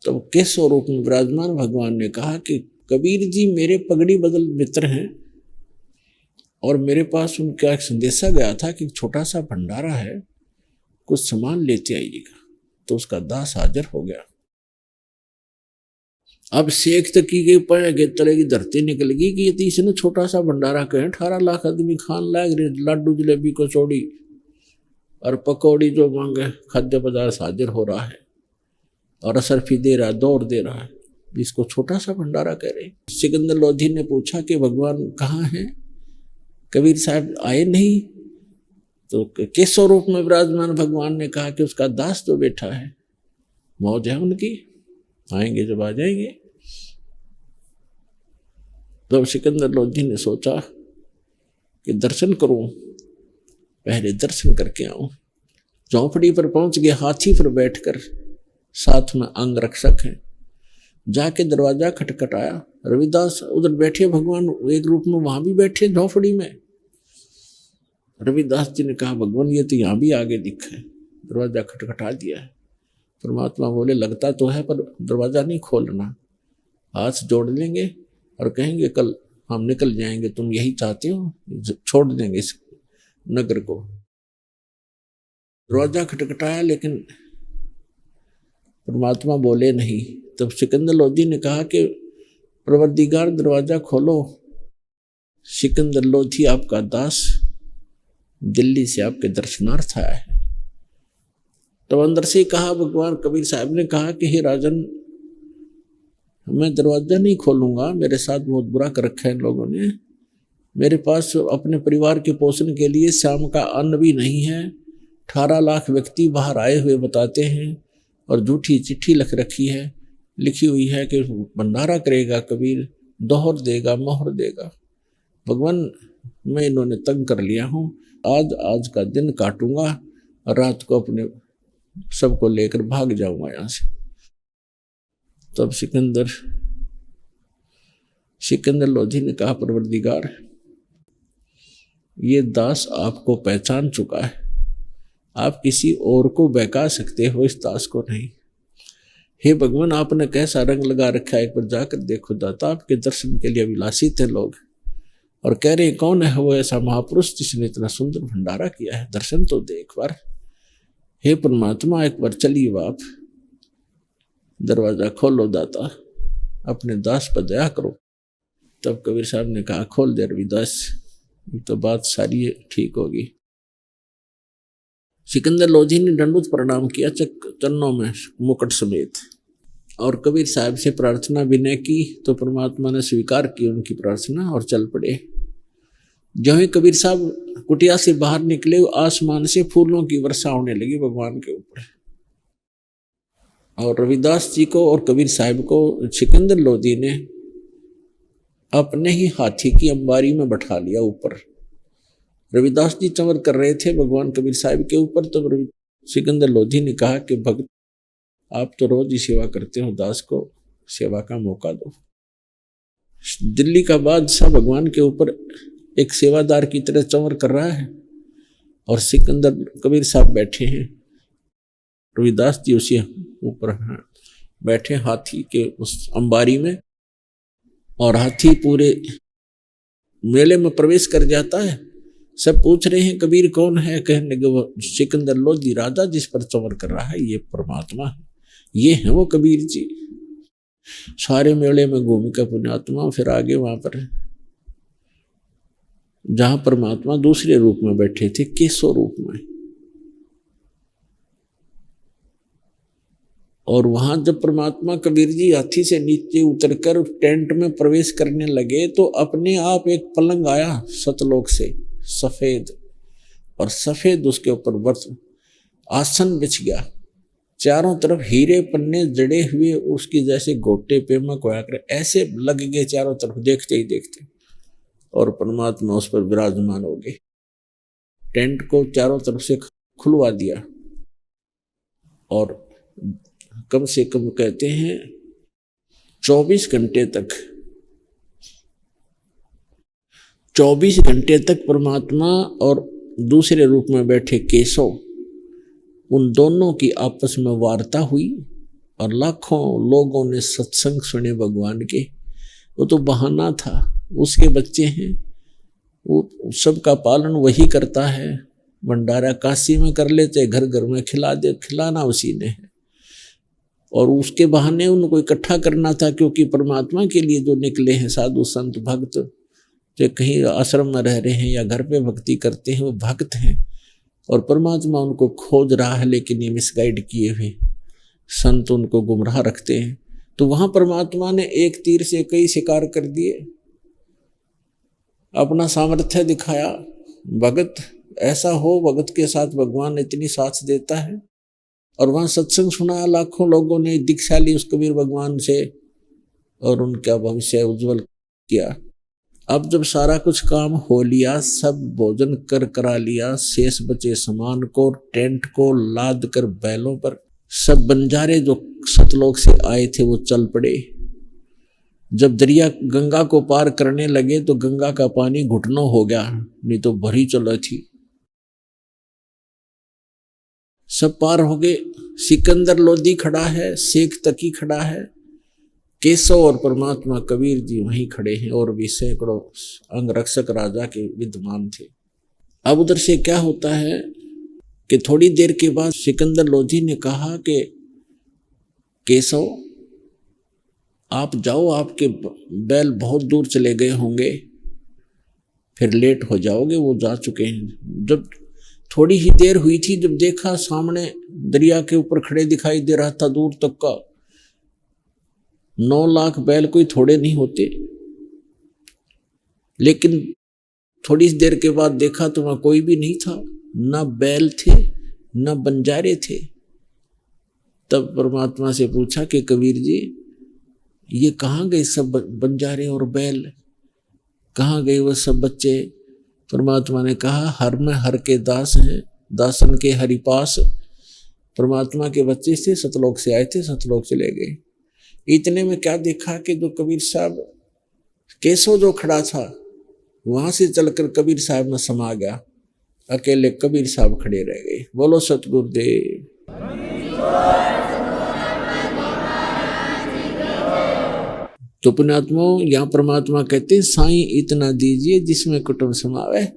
तो केशव रूप में विराजमान भगवान ने कहा कि कबीर जी मेरे पगड़ी बदल मित्र हैं और मेरे पास उनका एक संदेशा गया था कि छोटा सा भंडारा है, कुछ सामान लेते आइएगा। तो उसका दास हाजिर हो गया। अब शेख तक की गई पाए के तरह की धरती निकल गई कि ये इसने छोटा सा भंडारा कहे 18 लाख आदमी खान लाग रहे, लाडू जलेबी कचौड़ी और पकौड़ी जो मांगे खाद्य पदार्थ हाजिर हो रहा है और असरफी दे रहा है, दौड़ दे रहा है, इसको छोटा सा भंडारा कह रहे। सिकंदर लोधी ने पूछा कि भगवान कहाँ हैं? कबीर साहब आए नहीं। तो केशव रूप में विराजमान भगवान ने कहा कि उसका दास तो बैठा है, मौज है उनकी, आएंगे जब आ जाएंगे। तो सिकंदर लोधी ने सोचा कि दर्शन करूं, पहले दर्शन करके आऊं। झोंपड़ी पर पहुंच गए, हाथी पर बैठकर, साथ में अंग रक्षक हैं। जाके दरवाजा खटखटाया, रविदास उधर बैठे, भगवान एक रूप में वहां भी बैठे झोंपड़ी में। रविदास जी ने कहा भगवान ये तो यहाँ भी आगे दिखा है। दरवाजा खटखटा दिया है। परमात्मा बोले लगता तो है पर दरवाजा नहीं खोलना, हाथ जोड़ लेंगे और कहेंगे कल हम निकल जाएंगे, तुम यही चाहते हो, छोड़ देंगे इस नगर को। दरवाजा खटखटाया लेकिन परमात्मा बोले नहीं। तब सिकंदर लोधी ने कहा कि परवरदिगार दरवाजा खोलो, सिकंदर लोधी आपका दास दिल्ली से आपके दर्शनार्थ आया है। तब अंदर से कहा भगवान कबीर साहब ने कहा कि हे राजन, मैं दरवाजा नहीं खोलूंगा, मेरे साथ बहुत बुरा कर रखा है इन लोगों ने। मेरे पास अपने परिवार के पोषण के लिए शाम का अन्न भी नहीं है। 18 लाख व्यक्ति बाहर आए हुए बताते हैं और झूठी चिट्ठी लिख रखी है, लिखी हुई है कि भंडारा करेगा कबीर, दोहर देगा, मोहर देगा। भगवान मैं इन्होंने तंग कर लिया हूँ, आज का दिन काटूंगा और रात को अपने सबको लेकर भाग जाऊंगा यहाँ से। तब सिकंदर लोधी ने कहा परवरदिगार ये दास आपको पहचान चुका है, आप किसी और को बहका सकते हो, इस दास को नहीं। हे भगवान आपने कैसा रंग लगा रखा है, एक बार जाकर देखो दाता, आपके दर्शन के लिए अभिलाषी थे लोग और कह रहे कौन है वो ऐसा महापुरुष जिसने इतना सुंदर भंडारा किया है, दर्शन तो दे एक बार। हे परमात्मा एक बार चलिए आप, दरवाजा खोलो दाता, अपने दास पर दया करो। तब कबीर साहब ने कहा खोल दे रविदास, तो बात सारी ठीक होगी। सिकंदर लोधी ने दंडवत प्रणाम किया चरणों में मुकुट समेत और कबीर साहब से प्रार्थना विनय की। तो परमात्मा ने स्वीकार की उनकी प्रार्थना और चल पड़े। जो ही कबीर साहब कुटिया से बाहर निकले, आसमान से फूलों की वर्षा होने लगी भगवान के ऊपर। और रविदास जी को और कबीर साहब को सिकंदर लोधी ने अपने ही हाथी की अंबारी में बैठा लिया ऊपर। रविदास जी चमर कर रहे थे भगवान कबीर साहब के ऊपर। तो सिकंदर लोधी ने कहा कि भक्त आप तो रोज ही सेवा करते हो, दास को सेवा का मौका दो। दिल्ली का बादशाह भगवान के ऊपर एक सेवादार की तरह चमर कर रहा है और सिकंदर कबीर साहब बैठे हैं, रविदास जी उसी ऊपर बैठे हाथी के उस अंबारी में। और हाथी पूरे मेले में प्रवेश कर जाता है। सब पूछ रहे हैं कबीर कौन है, कहने के वो सिकंदर लोधी राजा जिस पर चमर कर रहा है ये परमात्मा है, ये है वो कबीर जी। सारे मेले में घूमी का पुण्यात्मा फिर आगे वहां पर जहां परमात्मा दूसरे रूप में बैठे थे, केशव रूप में। और वहां जब परमात्मा कबीर जी हाथी से नीचे उतरकर टेंट में प्रवेश करने लगे तो अपने आप एक पलंग आया सतलोक से, सफेद, और सफेद उसके ऊपर वर्ष आसन बिछ गया। चारों तरफ हीरे पन्ने जड़े हुए उसकी जैसे गोटे पे में कोया करे ऐसे लग गए चारों तरफ, देखते ही देखते। और परमात्मा उस पर विराजमान हो गए। टेंट को चारों तरफ से खुलवा दिया और कम से कम कहते हैं 24 घंटे तक परमात्मा और दूसरे रूप में बैठे केशव, उन दोनों की आपस में वार्ता हुई और लाखों लोगों ने सत्संग सुने भगवान के। वो तो बहाना था, उसके बच्चे हैं, वो सबका पालन वही करता है। भंडारा काशी में कर लेते, घर घर में खिलाना उसी ने है, और उसके बहाने उनको इकट्ठा करना था, क्योंकि परमात्मा के लिए जो निकले हैं साधु संत भक्त, जो कहीं आश्रम में रह रहे हैं या घर पे भक्ति करते हैं, वो भक्त हैं और परमात्मा उनको खोज रहा है, लेकिन ये मिसगाइड किए हुए संत उनको गुमराह रखते हैं। तो वहां परमात्मा ने एक तीर से कई शिकार कर दिए, अपना सामर्थ्य दिखाया। भगत ऐसा हो, भगत के साथ भगवान इतनी साथ देता है। और वहां सत्संग सुना, लाखों लोगों ने दीक्षा ली उस कबीर भगवान से और उनका भविष्य उज्जवल किया। अब जब सारा कुछ काम हो लिया, सब भोजन कर करा लिया, शेष बचे सामान को, टेंट को लाद कर बैलों पर सब बंजारे जो सतलोक से आए थे वो चल पड़े। जब दरिया गंगा को पार करने लगे तो गंगा का पानी घुटनों हो गया, नहीं तो भरी चला थी। सब पार हो गए। सिकंदर लोधी खड़ा है, शेख तकी खड़ा है, केशव और परमात्मा कबीर जी वहीं खड़े हैं, और भी सैकड़ों अंगरक्षक राजा के विद्यमान थे। अब उधर से क्या होता है कि थोड़ी देर के बाद सिकंदर लोधी ने कहा कि केशव आप जाओ, आपके बैल बहुत दूर चले गए होंगे, फिर लेट हो जाओगे, वो जा चुके हैं। जब थोड़ी ही देर हुई थी, जब देखा सामने दरिया के ऊपर खड़े दिखाई दे रहा था दूर तक का 9 लाख बैल, कोई थोड़े नहीं होते। लेकिन थोड़ी देर के बाद देखा तो वहां कोई भी नहीं था, ना बैल थे ना बंजारे थे। तब परमात्मा से पूछा कि कबीर जी ये कहाँ गए सब बंजारे और बैल, कहाँ गए वो सब बच्चे? परमात्मा ने कहा हर में हर के दास हैं, दासन के हरि पास। परमात्मा के बच्चे से सतलोक से आए थे, सतलोक चले गए। इतने में क्या देखा कि जो कबीर साहब, केशव जो खड़ा था वहां से चलकर कबीर साहब में समा गया, अकेले कबीर साहब खड़े रह गए। बोलो सतगुरुदेव। तो पुण्यात्मा यहाँ परमात्मा कहते हैं साईं इतना दीजिए जिसमें कुटुंब समावे,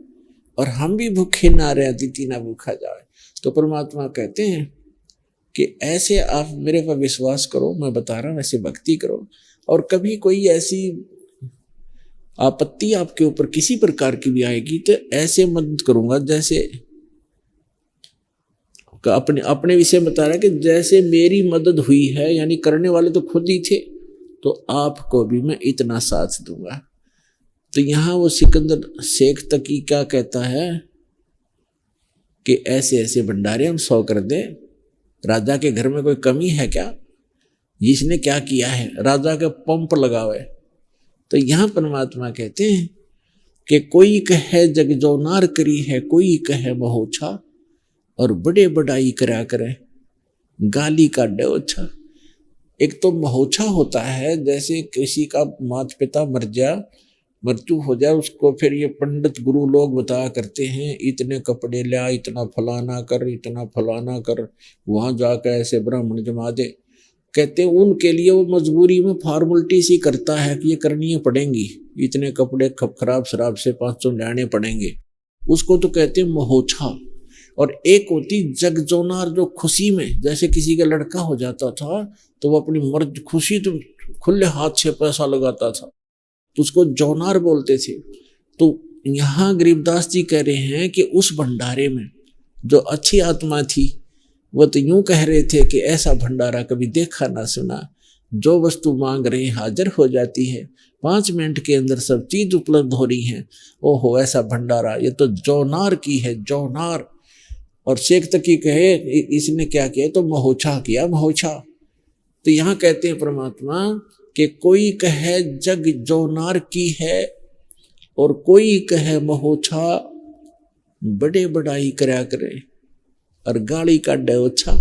और हम भी भूखे ना रहे अतिथि ना भूखा जाए। तो परमात्मा कहते हैं कि ऐसे आप मेरे पर विश्वास करो, मैं बता रहा हूँ ऐसे भक्ति करो, और कभी कोई ऐसी आपत्ति आपके ऊपर किसी प्रकार की भी आएगी तो ऐसे मदद करूंगा जैसे अपने विषय बता रहा है कि जैसे मेरी मदद हुई है, यानी करने वाले तो खुद ही थे, तो आपको भी मैं इतना साथ दूंगा। तो यहाँ वो सिकंदर शेख तकी क्या कहता है कि ऐसे ऐसे भंडारे हम 100 कर दें, राजा के घर में कोई कमी है क्या? इसने क्या किया है? राजा का पंप लगावे। तो यहाँ परमात्मा कहते हैं कि कोई कहे जग जोनार करी है, कोई कहे महोछा, और बड़े बड़ाई करा करे गाली का डोछा। एक तो महोछा होता है, जैसे किसी का माता पिता मृत्यु हो जाए, उसको फिर ये पंडित गुरु लोग बताया करते हैं इतने कपड़े ला, इतना फलाना कर, इतना फलाना कर, वहां जाकर ऐसे ब्राह्मण जमा दे। कहते हैं उनके लिए वो मजबूरी में फॉर्मेलिटी सी करता है कि ये करनी पड़ेंगी, इतने कपड़े खराब शराब से 500 लाने पड़ेंगे, उसको तो कहते हैं महोछा। और एक होती जगजोनार, जो खुशी में, जैसे किसी का लड़का हो जाता था तो वो अपनी मर्द खुशी तो खुले हाथ से पैसा लगाता था, तो उसको जौनार बोलते थे। तो यहाँ गरीबदास जी कह रहे हैं कि उस भंडारे में जो अच्छी आत्मा थी वो तो यूं कह रहे थे कि ऐसा भंडारा कभी देखा ना सुना, जो वस्तु मांग रहे हाजिर हो जाती है, 5 मिनट के अंदर सब चीज उपलब्ध हो रही है। ओहो ऐसा भंडारा, ये तो जौनार की है, जौनार। और शेख तकी कहे इसने क्या किया? तो महोछा किया, महोछा। तो यहाँ कहते हैं परमात्मा कि कोई कहे जग जौनार की है और कोई कहे महोछा, बड़े बड़ाई करा करे और गाली का डोछा।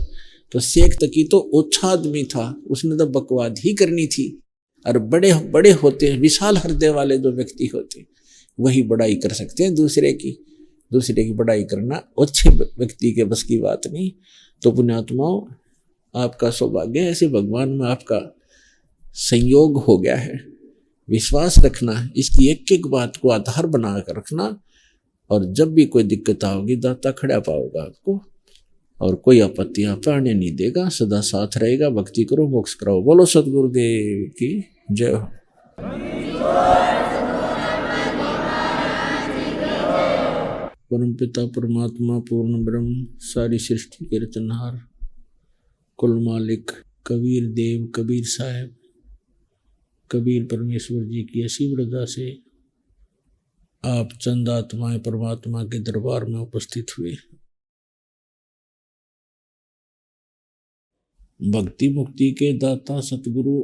तो शेख तकी तो ओछा आदमी था, उसने तो बकवाद ही करनी थी। और बड़े बड़े होते हैं, विशाल हृदय वाले जो व्यक्ति होते हैं वही बड़ाई कर सकते हैं दूसरे की बड़ाई करना अच्छे व्यक्ति के बस की बात नहीं। तो पुण्यात्माओं, आपका सौभाग्य है, ऐसे भगवान में आपका संयोग हो गया है। विश्वास रखना, इसकी एक एक बात को आधार बना कर रखना, और जब भी कोई दिक्कत आओगी दाता खड़ा पाओगा आपको, और कोई आपत्ति आप आने नहीं देगा, सदा साथ रहेगा। भक्ति करो, मोक्ष कराओ। बोलो सतगुरुदेव की जय हो। परम पिता परमात्मा पूर्ण ब्रह्म, सारी सृष्टि के रचनहार, कुल मालिक कबीर देव, कबीर साहब, कबीर परमेश्वर जी की असीम रजा से आप चंद आत्माएं परमात्मा के दरबार में उपस्थित हुए। भक्ति मुक्ति के दाता सतगुरु,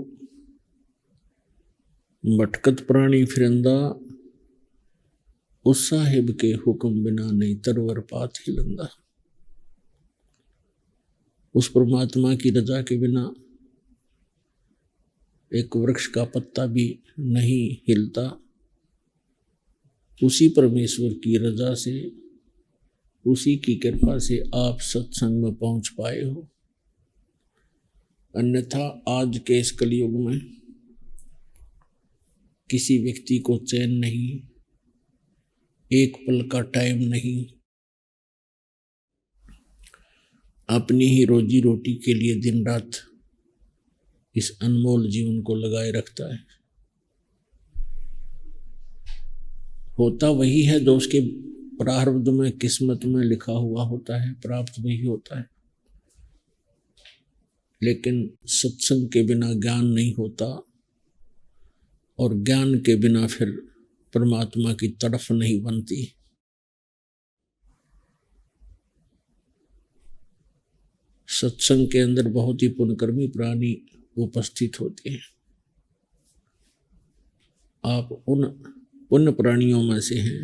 भटकत प्राणी फिरंदा, उस साहिब के हुक्म बिना नहीं तरवर पात हिलंदा। उस परमात्मा की रजा के बिना एक वृक्ष का पत्ता भी नहीं हिलता। उसी परमेश्वर की रजा से, उसी की कृपा से आप सत्संग में पहुंच पाए हो। अन्यथा आज के इस कलयुग में किसी व्यक्ति को चैन नहीं, एक पल का टाइम नहीं, अपनी ही रोजी रोटी के लिए दिन रात इस अनमोल जीवन को लगाए रखता है। होता वही है जो उसके प्रारब्ध में, किस्मत में लिखा हुआ होता है, प्राप्त वही होता है। लेकिन सत्संग के बिना ज्ञान नहीं होता, और ज्ञान के बिना फिर परमात्मा की तड़फ नहीं बनती। सत्संग के अंदर बहुत ही पुण्यकर्मी प्राणी उपस्थित होते हैं। आप उन पुण्य प्राणियों में से हैं,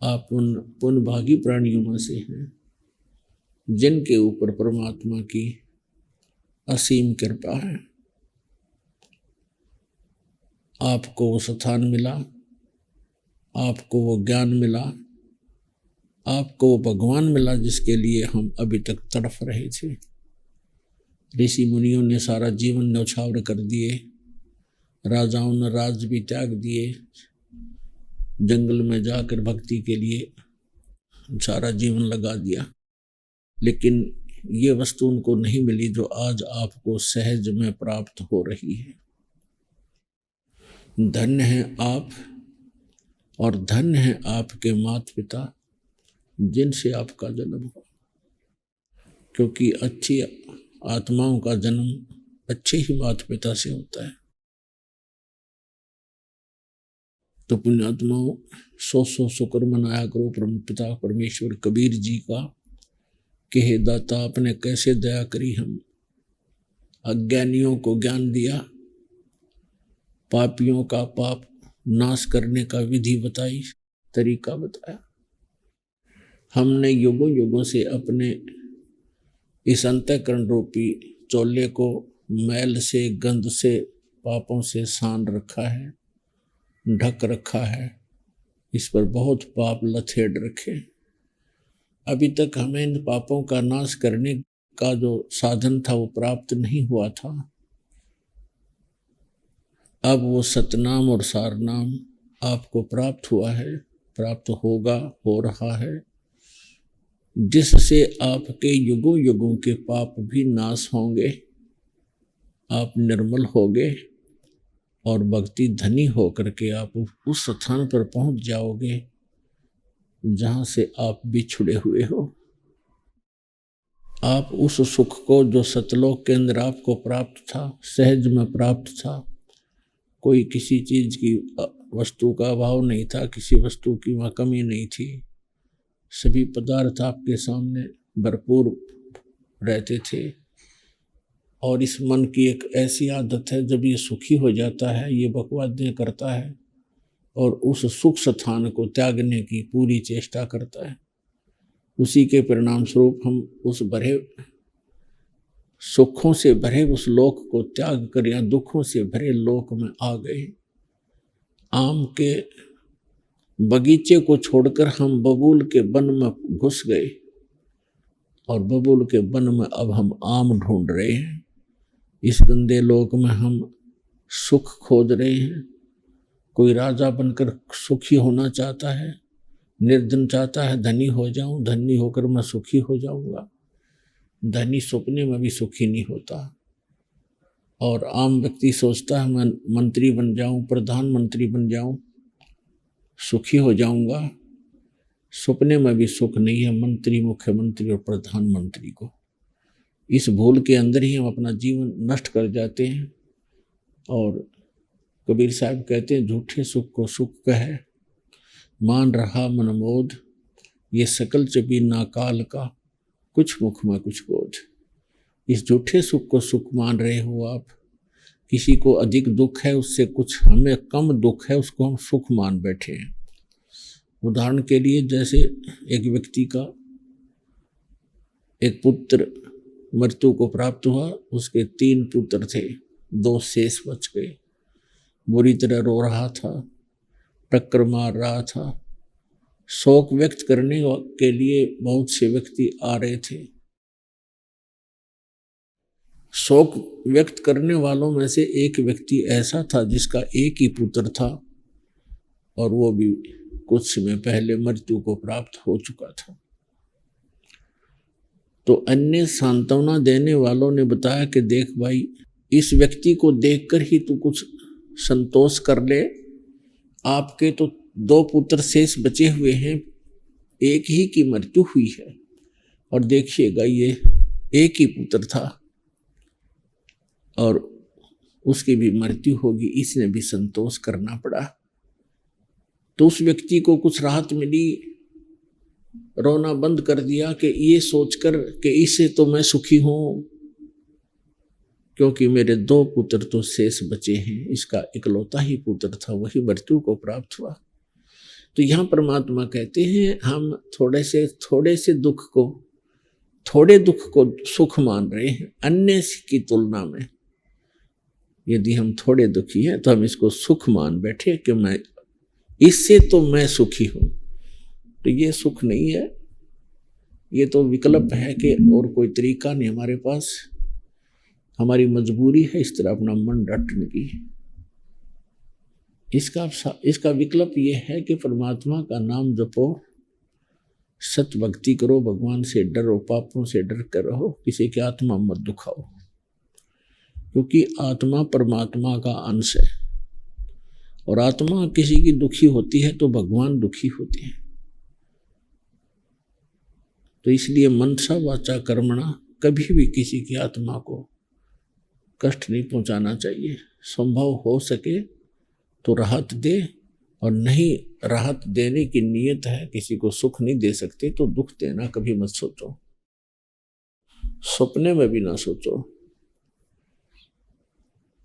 आप उन पुण्यभागी प्राणियों में से हैं जिनके ऊपर परमात्मा की असीम कृपा है। आपको वो स्थान मिला, आपको वो ज्ञान मिला, आपको वो भगवान मिला जिसके लिए हम अभी तक तड़फ रहे थे। ऋषि मुनियों ने सारा जीवन न्यौछावर कर दिए, राजाओं ने राज भी त्याग दिए, जंगल में जाकर भक्ति के लिए सारा जीवन लगा दिया, लेकिन ये वस्तु उनको नहीं मिली जो आज आपको सहज में प्राप्त हो रही है। धन्य है आप, और धन्य है आपके माता पिता जिनसे आपका जन्म हुआ, क्योंकि अच्छी आत्माओं का जन्म अच्छे ही माता पिता से होता है। तो पुण्यात्माओं, सौ शुक्र मनाया करो परम पिता परमेश्वर कबीर जी का कि हे दाता, आपने कैसे दया करी, हम अज्ञानियों को ज्ञान दिया, पापियों का पाप नाश करने का विधि बताई, तरीका बताया। हमने युगों युगों से अपने इस अंतःकरण रूपी चोले को मैल से, गंध से, पापों से सान रखा है, ढक रखा है, इस पर बहुत पाप लथेड़ रखे। अभी तक हमें इन पापों का नाश करने का जो साधन था वो प्राप्त नहीं हुआ था। अब वो सतनाम और सारनाम आपको प्राप्त हुआ है, प्राप्त होगा, हो रहा है, जिससे आपके युगों युगों के पाप भी नाश होंगे, आप निर्मल होगे और भक्ति धनी होकर के आप उस स्थान पर पहुंच जाओगे जहां से आप बिछुड़े हुए हो। आप उस सुख को जो सतलोक के अंदर आपको प्राप्त था, सहज में प्राप्त था, कोई किसी चीज की वस्तु का अभाव नहीं था, किसी वस्तु की वहाँ कमी नहीं थी, सभी पदार्थ आपके सामने भरपूर रहते थे। और इस मन की एक ऐसी आदत है, जब ये सुखी हो जाता है, ये बकवादें करता है और उस सुख स्थान को त्यागने की पूरी चेष्टा करता है। उसी के परिणाम स्वरूप हम उस भरे सुखों से भरे उस लोक को त्याग कर या दुखों से भरे लोक में आ गए। आम के बगीचे को छोड़कर हम बबूल के वन में घुस गए और बबूल के वन में अब हम आम ढूंढ रहे हैं। इस गंदे लोक में हम सुख खोज रहे हैं। कोई राजा बनकर सुखी होना चाहता है, निर्धन चाहता है धनी हो जाऊं, धनी होकर मैं सुखी हो जाऊंगा। धनी सपने में भी सुखी नहीं होता। और आम व्यक्ति सोचता है मैं मंत्री बन जाऊं, प्रधानमंत्री बन जाऊं, सुखी हो जाऊंगा। सपने में भी सुख नहीं है मंत्री, मुख्यमंत्री और प्रधानमंत्री को। इस भूल के अंदर ही हम अपना जीवन नष्ट कर जाते हैं। और कबीर साहब कहते हैं, झूठे सुख को सुख कहे, मान रहा मनमोद, ये सकल चबी नाकाल का, कुछ मुख में कुछ बोध। इस झूठे सुख को सुख मान रहे हो आप। किसी को अधिक दुख है, उससे कुछ हमें कम दुख है, उसको हम सुख मान बैठे हैं। उदाहरण के लिए, जैसे एक व्यक्ति का एक पुत्र मृत्यु को प्राप्त हुआ, उसके 3 पुत्र थे, 2 शेष बच गए। बुरी तरह रो रहा था, टक्कर मार रहा था। शोक व्यक्त करने के लिए बहुत से व्यक्ति आ रहे थे। शोक व्यक्त करने वालों में से एक व्यक्ति ऐसा था जिसका एक ही पुत्र था और वो भी कुछ समय पहले मृत्यु को प्राप्त हो चुका था। तो अन्य सांत्वना देने वालों ने बताया कि देख भाई, इस व्यक्ति को देखकर ही तू कुछ संतोष कर ले। आपके तो 2 पुत्र शेष बचे हुए हैं, एक ही की मृत्यु हुई है और देखिएगा ये एक ही पुत्र था और उसकी भी मृत्यु होगी, इसने भी संतोष करना पड़ा। तो उस व्यक्ति को कुछ राहत मिली, रोना बंद कर दिया कि ये सोचकर कि इससे तो मैं सुखी हूं, क्योंकि मेरे 2 पुत्र तो शेष बचे हैं, इसका इकलौता ही पुत्र था, वही मृत्यु को प्राप्त हुआ। तो यहाँ परमात्मा कहते हैं, हम थोड़े से दुख को, थोड़े दुख को सुख मान रहे हैं अन्य की तुलना में। यदि हम थोड़े दुखी हैं तो हम इसको सुख मान बैठे कि मैं इससे तो मैं सुखी हूं। तो ये सुख नहीं है, ये तो विकल्प है कि और कोई तरीका नहीं हमारे पास। हमारी मजबूरी है इस तरह अपना मन रटने की। इसका विकल्प ये है कि परमात्मा का नाम जपो, सत भक्ति करो, भगवान से डरो, पापों से डर कर रहो, किसी की आत्मा मत दुखाओ, क्योंकि आत्मा परमात्मा का अंश है और आत्मा किसी की दुखी होती है तो भगवान दुखी होते हैं। तो इसलिए मनसा वाचा कर्मणा, कभी भी किसी की आत्मा को कष्ट नहीं पहुंचाना चाहिए। संभव हो सके तो राहत दे, और नहीं राहत देने की नीयत है, किसी को सुख नहीं दे सकते तो दुख देना कभी मत सोचो, सपने में भी ना सोचो।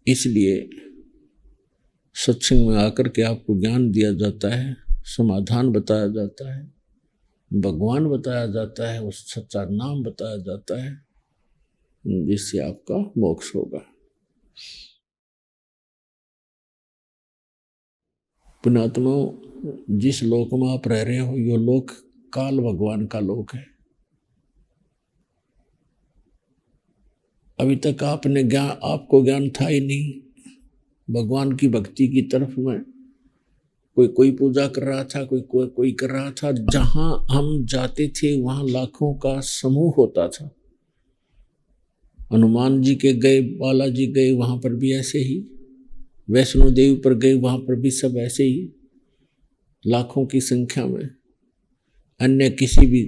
इसलिए सत्संग में आकर के आपको ज्ञान दिया जाता है, समाधान बताया जाता है, भगवान बताया जाता है, उस सच्चा नाम बताया जाता है, जिससे आपका मोक्ष होगा। पुण्यात्माओं, जिस लोक में आप रह रहे हो, यो लोक काल भगवान का लोक है। अभी तक आपको ज्ञान था ही नहीं। भगवान की भक्ति की तरफ में कोई पूजा कर रहा था, कोई कर रहा था। जहां हम जाते थे वहां लाखों का समूह होता था। हनुमान जी के गए, बालाजी गए, वहां पर भी ऐसे ही, वैष्णो देवी पर गए, वहां पर भी सब ऐसे ही लाखों की संख्या में। अन्य किसी भी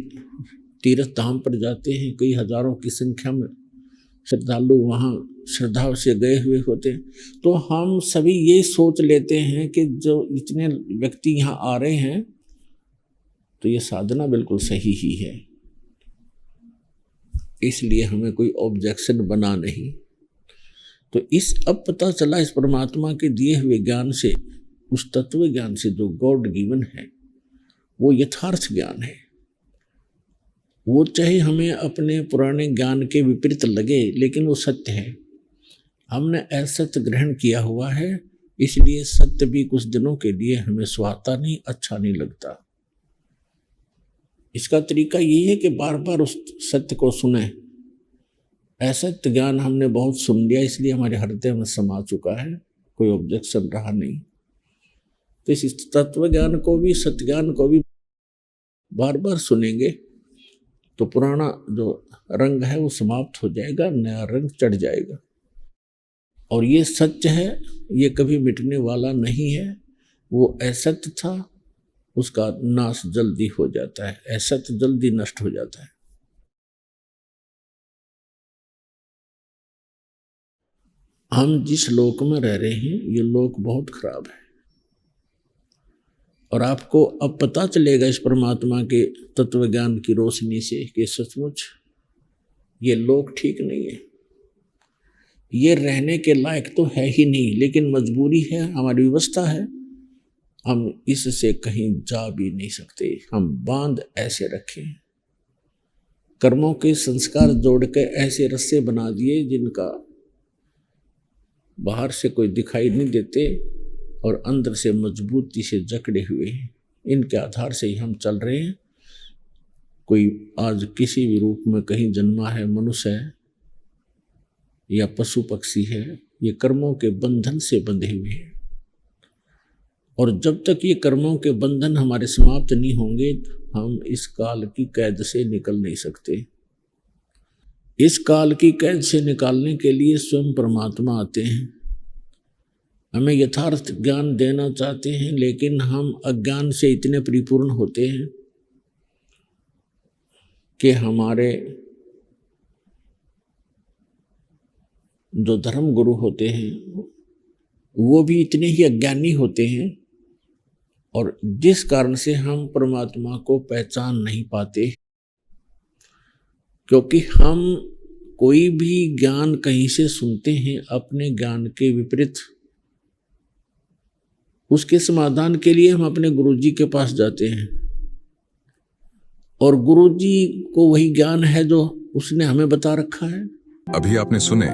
तीर्थ धाम पर जाते हैं, कई हजारों की संख्या में श्रद्धालु वहाँ श्रद्धा से गए हुए होते। तो हम सभी ये सोच लेते हैं कि जो इतने व्यक्ति यहाँ आ रहे हैं तो ये साधना बिल्कुल सही ही है, इसलिए हमें कोई ऑब्जेक्शन बना नहीं। तो अब पता चला इस परमात्मा के दिए हुए ज्ञान से, उस तत्व ज्ञान से जो गॉड गिवन है, वो यथार्थ ज्ञान है। वो चाहे हमें अपने पुराने ज्ञान के विपरीत लगे, लेकिन वो सत्य है। हमने असत्य ग्रहण किया हुआ है, इसलिए सत्य भी कुछ दिनों के लिए हमें सुहाता नहीं, अच्छा नहीं लगता। इसका तरीका यही है कि बार बार उस सत्य को सुने। असत्य ज्ञान हमने बहुत सुन लिया, इसलिए हमारे हृदय में समा चुका है, कोई ऑब्जेक्शन रहा नहीं। तो इस तत्व ज्ञान को भी, सत्य ज्ञान को भी बार बार सुनेंगे तो पुराना जो रंग है वो समाप्त हो जाएगा, नया रंग चढ़ जाएगा। और ये सत्य है, ये कभी मिटने वाला नहीं है। वो असत्य था, उसका नाश जल्दी हो जाता है, असत्य जल्दी नष्ट हो जाता है। हम जिस लोक में रह रहे हैं, ये लोक बहुत खराब है। और आपको अब पता चलेगा इस परमात्मा के तत्व ज्ञान की रोशनी से कि सचमुच ये लोक ठीक नहीं है। ये रहने के लायक तो है ही नहीं, लेकिन मजबूरी है, हमारी व्यवस्था है, हम इससे कहीं जा भी नहीं सकते। हम बांध ऐसे रखे, कर्मों के संस्कार जोड़ के ऐसे रस्से बना दिए जिनका बाहर से कोई दिखाई नहीं देते और अंदर से मजबूती से जकड़े हुए हैं। इनके आधार से ही हम चल रहे हैं। कोई आज किसी भी रूप में कहीं जन्मा है, मनुष्य है या पशु पक्षी है, ये कर्मों के बंधन से बंधे हुए हैं। और जब तक ये कर्मों के बंधन हमारे समाप्त नहीं होंगे, हम इस काल की कैद से निकल नहीं सकते। इस काल की कैद से निकालने के लिए स्वयं परमात्मा आते हैं, हमें यथार्थ ज्ञान देना चाहते हैं, लेकिन हम अज्ञान से इतने परिपूर्ण होते हैं कि हमारे जो धर्म गुरु होते हैं वो भी इतने ही अज्ञानी होते हैं, और जिस कारण से हम परमात्मा को पहचान नहीं पाते, क्योंकि हम कोई भी ज्ञान कहीं से सुनते हैं अपने ज्ञान के विपरीत, उसके समाधान के लिए हम अपने गुरुजी के पास जाते हैं, और गुरुजी को वही ज्ञान है जो उसने हमें बता रखा है। अभी आपने सुने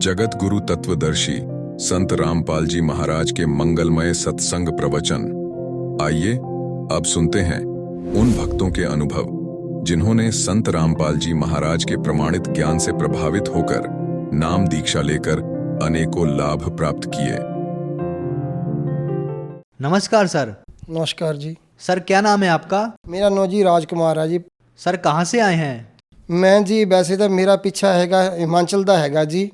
जगत गुरु तत्वदर्शी संत रामपाल जी महाराज के मंगलमय सत्संग प्रवचन। आइए अब सुनते हैं उन भक्तों के अनुभव जिन्होंने संत रामपाल जी महाराज के प्रमाणित ज्ञान से प्रभावित होकर नाम दीक्षा लेकर अनेकों लाभ प्राप्त किए। नमस्कार सर। नमस्कार जी। सर क्या नाम है आपका? मेरा नाम जी राजकुमार है जी। सर कहाँ से आए हैं? मैं जी वैसे तो मेरा पिछा हैगा हिमाचल ਦਾ हैगा जी,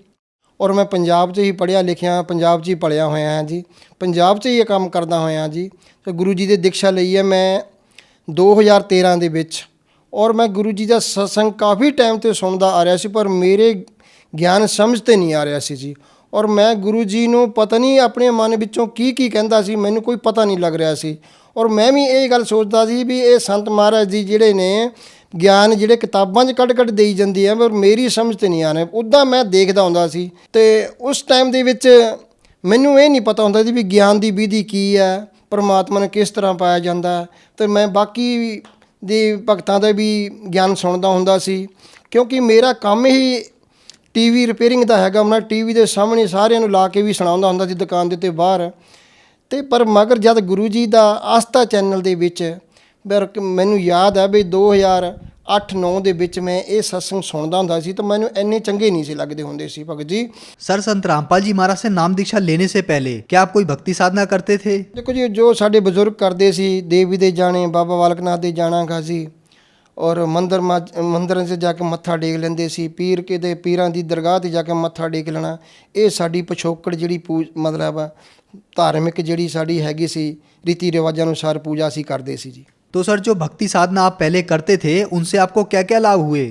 और मैं पंजाब 'ਚ ਹੀ ਪੜ੍ਹਿਆ ਲਿਖਿਆ, पंजाब 'ਚ ਹੀ ਪੜ੍ਹਿਆ ਹੋਇਆ ਹਾਂ ਜੀ, पंजाब 'ਚ ਹੀ ਇਹ ਕੰਮ ਕਰਦਾ ਹੋਇਆ ਜੀ। ਤੇ ਗੁਰੂ ਜੀ ਦੀ ਦੀਕਸ਼ਾ ਲਈ ਹੈ ਮੈਂ 2013 ਦੇ ਵਿੱਚ, ਔਰ ਮੈਂ ਗੁਰੂ ਜੀ ਦਾ ਸਤਸੰਗ ਕਾਫੀ ਟਾਈਮ ਤੋਂ ਸੁਣਦਾ ਆ ਰਿਹਾ ਸੀ, ਪਰ ਮੇਰੇ ਗਿਆਨ ਸਮਝ 'ਤੇ ਨਹੀਂ ਆ ਰਿਹਾ ਸੀ ਜੀ। ਔਰ ਮੈਂ ਗੁਰੂ ਜੀ ਨੂੰ ਪਤਾ ਨਹੀਂ ਆਪਣੇ ਮਨ ਵਿੱਚੋਂ ਕੀ ਕਹਿੰਦਾ ਸੀ, ਮੈਨੂੰ ਕੋਈ ਪਤਾ ਨਹੀਂ ਲੱਗ ਰਿਹਾ ਸੀ। ਔਰ ਮੈਂ ਵੀ ਇਹ ਗੱਲ ਸੋਚਦਾ ਸੀ ਵੀ ਇਹ ਸੰਤ ਮਹਾਰਾਜ ਜੀ ਜਿਹੜੇ ਨੇ ਗਿਆਨ ਜਿਹੜੇ ਕਿਤਾਬਾਂ 'ਚ ਕੱਢ ਦੇਈ ਜਾਂਦੀ ਹੈ, ਪਰ ਮੇਰੀ ਸਮਝ 'ਤੇ ਨਹੀਂ ਆ ਰਿਹਾ। ਉੱਦਾਂ ਮੈਂ ਦੇਖਦਾ ਹੁੰਦਾ ਸੀ, ਅਤੇ ਉਸ ਟਾਈਮ ਦੇ ਵਿੱਚ ਮੈਨੂੰ ਇਹ ਨਹੀਂ ਪਤਾ ਹੁੰਦਾ ਸੀ ਵੀ ਗਿਆਨ ਦੀ ਵਿਧੀ ਕੀ ਹੈ, ਪਰਮਾਤਮਾ ਨੂੰ ਕਿਸ ਤਰ੍ਹਾਂ ਪਾਇਆ ਜਾਂਦਾ। ਅਤੇ ਮੈਂ ਬਾਕੀ ਦੇ ਭਗਤਾਂ ਦਾ ਵੀ ਗਿਆਨ ਸੁਣਦਾ ਹੁੰਦਾ ਸੀ, ਕਿਉਂਕਿ ਮੇਰਾ ਕੰਮ ਹੀ TV ਰਿਪੇਅਰਿੰਗ ਦਾ ਹੈਗਾ। ਮੈਂ TV ਦੇ ਸਾਹਮਣੇ ਸਾਰਿਆਂ ਨੂੰ ਲਾ ਕੇ ਵੀ ਸੁਣਾਉਂਦਾ ਹੁੰਦਾ ਸੀ ਦੁਕਾਨ ਦੇ ਉੱਤੇ ਬਾਹਰ। ਅਤੇ ਪਰ ਮਗਰ ਜਦ ਗੁਰੂ ਜੀ ਦਾ ਆਸਥਾ ਚੈਨਲ ਦੇ ਵਿੱਚ ਮੈਨੂੰ ਯਾਦ ਹੈ ਵੀ 2008-9 ਦੇ ਵਿੱਚ ਮੈਂ ਇਹ ਸਤਸੰਗ ਸੁਣਦਾ ਹੁੰਦਾ ਸੀ, ਤਾਂ ਮੈਨੂੰ ਇੰਨੇ ਚੰਗੇ नहीं से लगते होंगे सी भगत जी। सर संत रामपाल जी महाराज से नाम दीक्षा लेने से पहले क्या आप कोई भक्ति साधना करते थे? देखो जी, जो साढ़े बजुर्ग करते सी, देवी दे जाने, बाबा बालक नाथ दे जाना गा जी, और मंदिर से जाके मत्था टेक लेंदे सी, पीर के दे पीरां दी दरगाह ते जाके मत्था टेक लेना। ये साडी पिछोकड़ जिहड़ी मतलब धार्मिक जिहड़ी साडी हैगी सी, रीति रिवाजां अनुसार पूजा असीं करदे सी जी। तो सर जो भक्ति साधना आप पहले करते थे उनसे आपको क्या क्या लाभ हुए?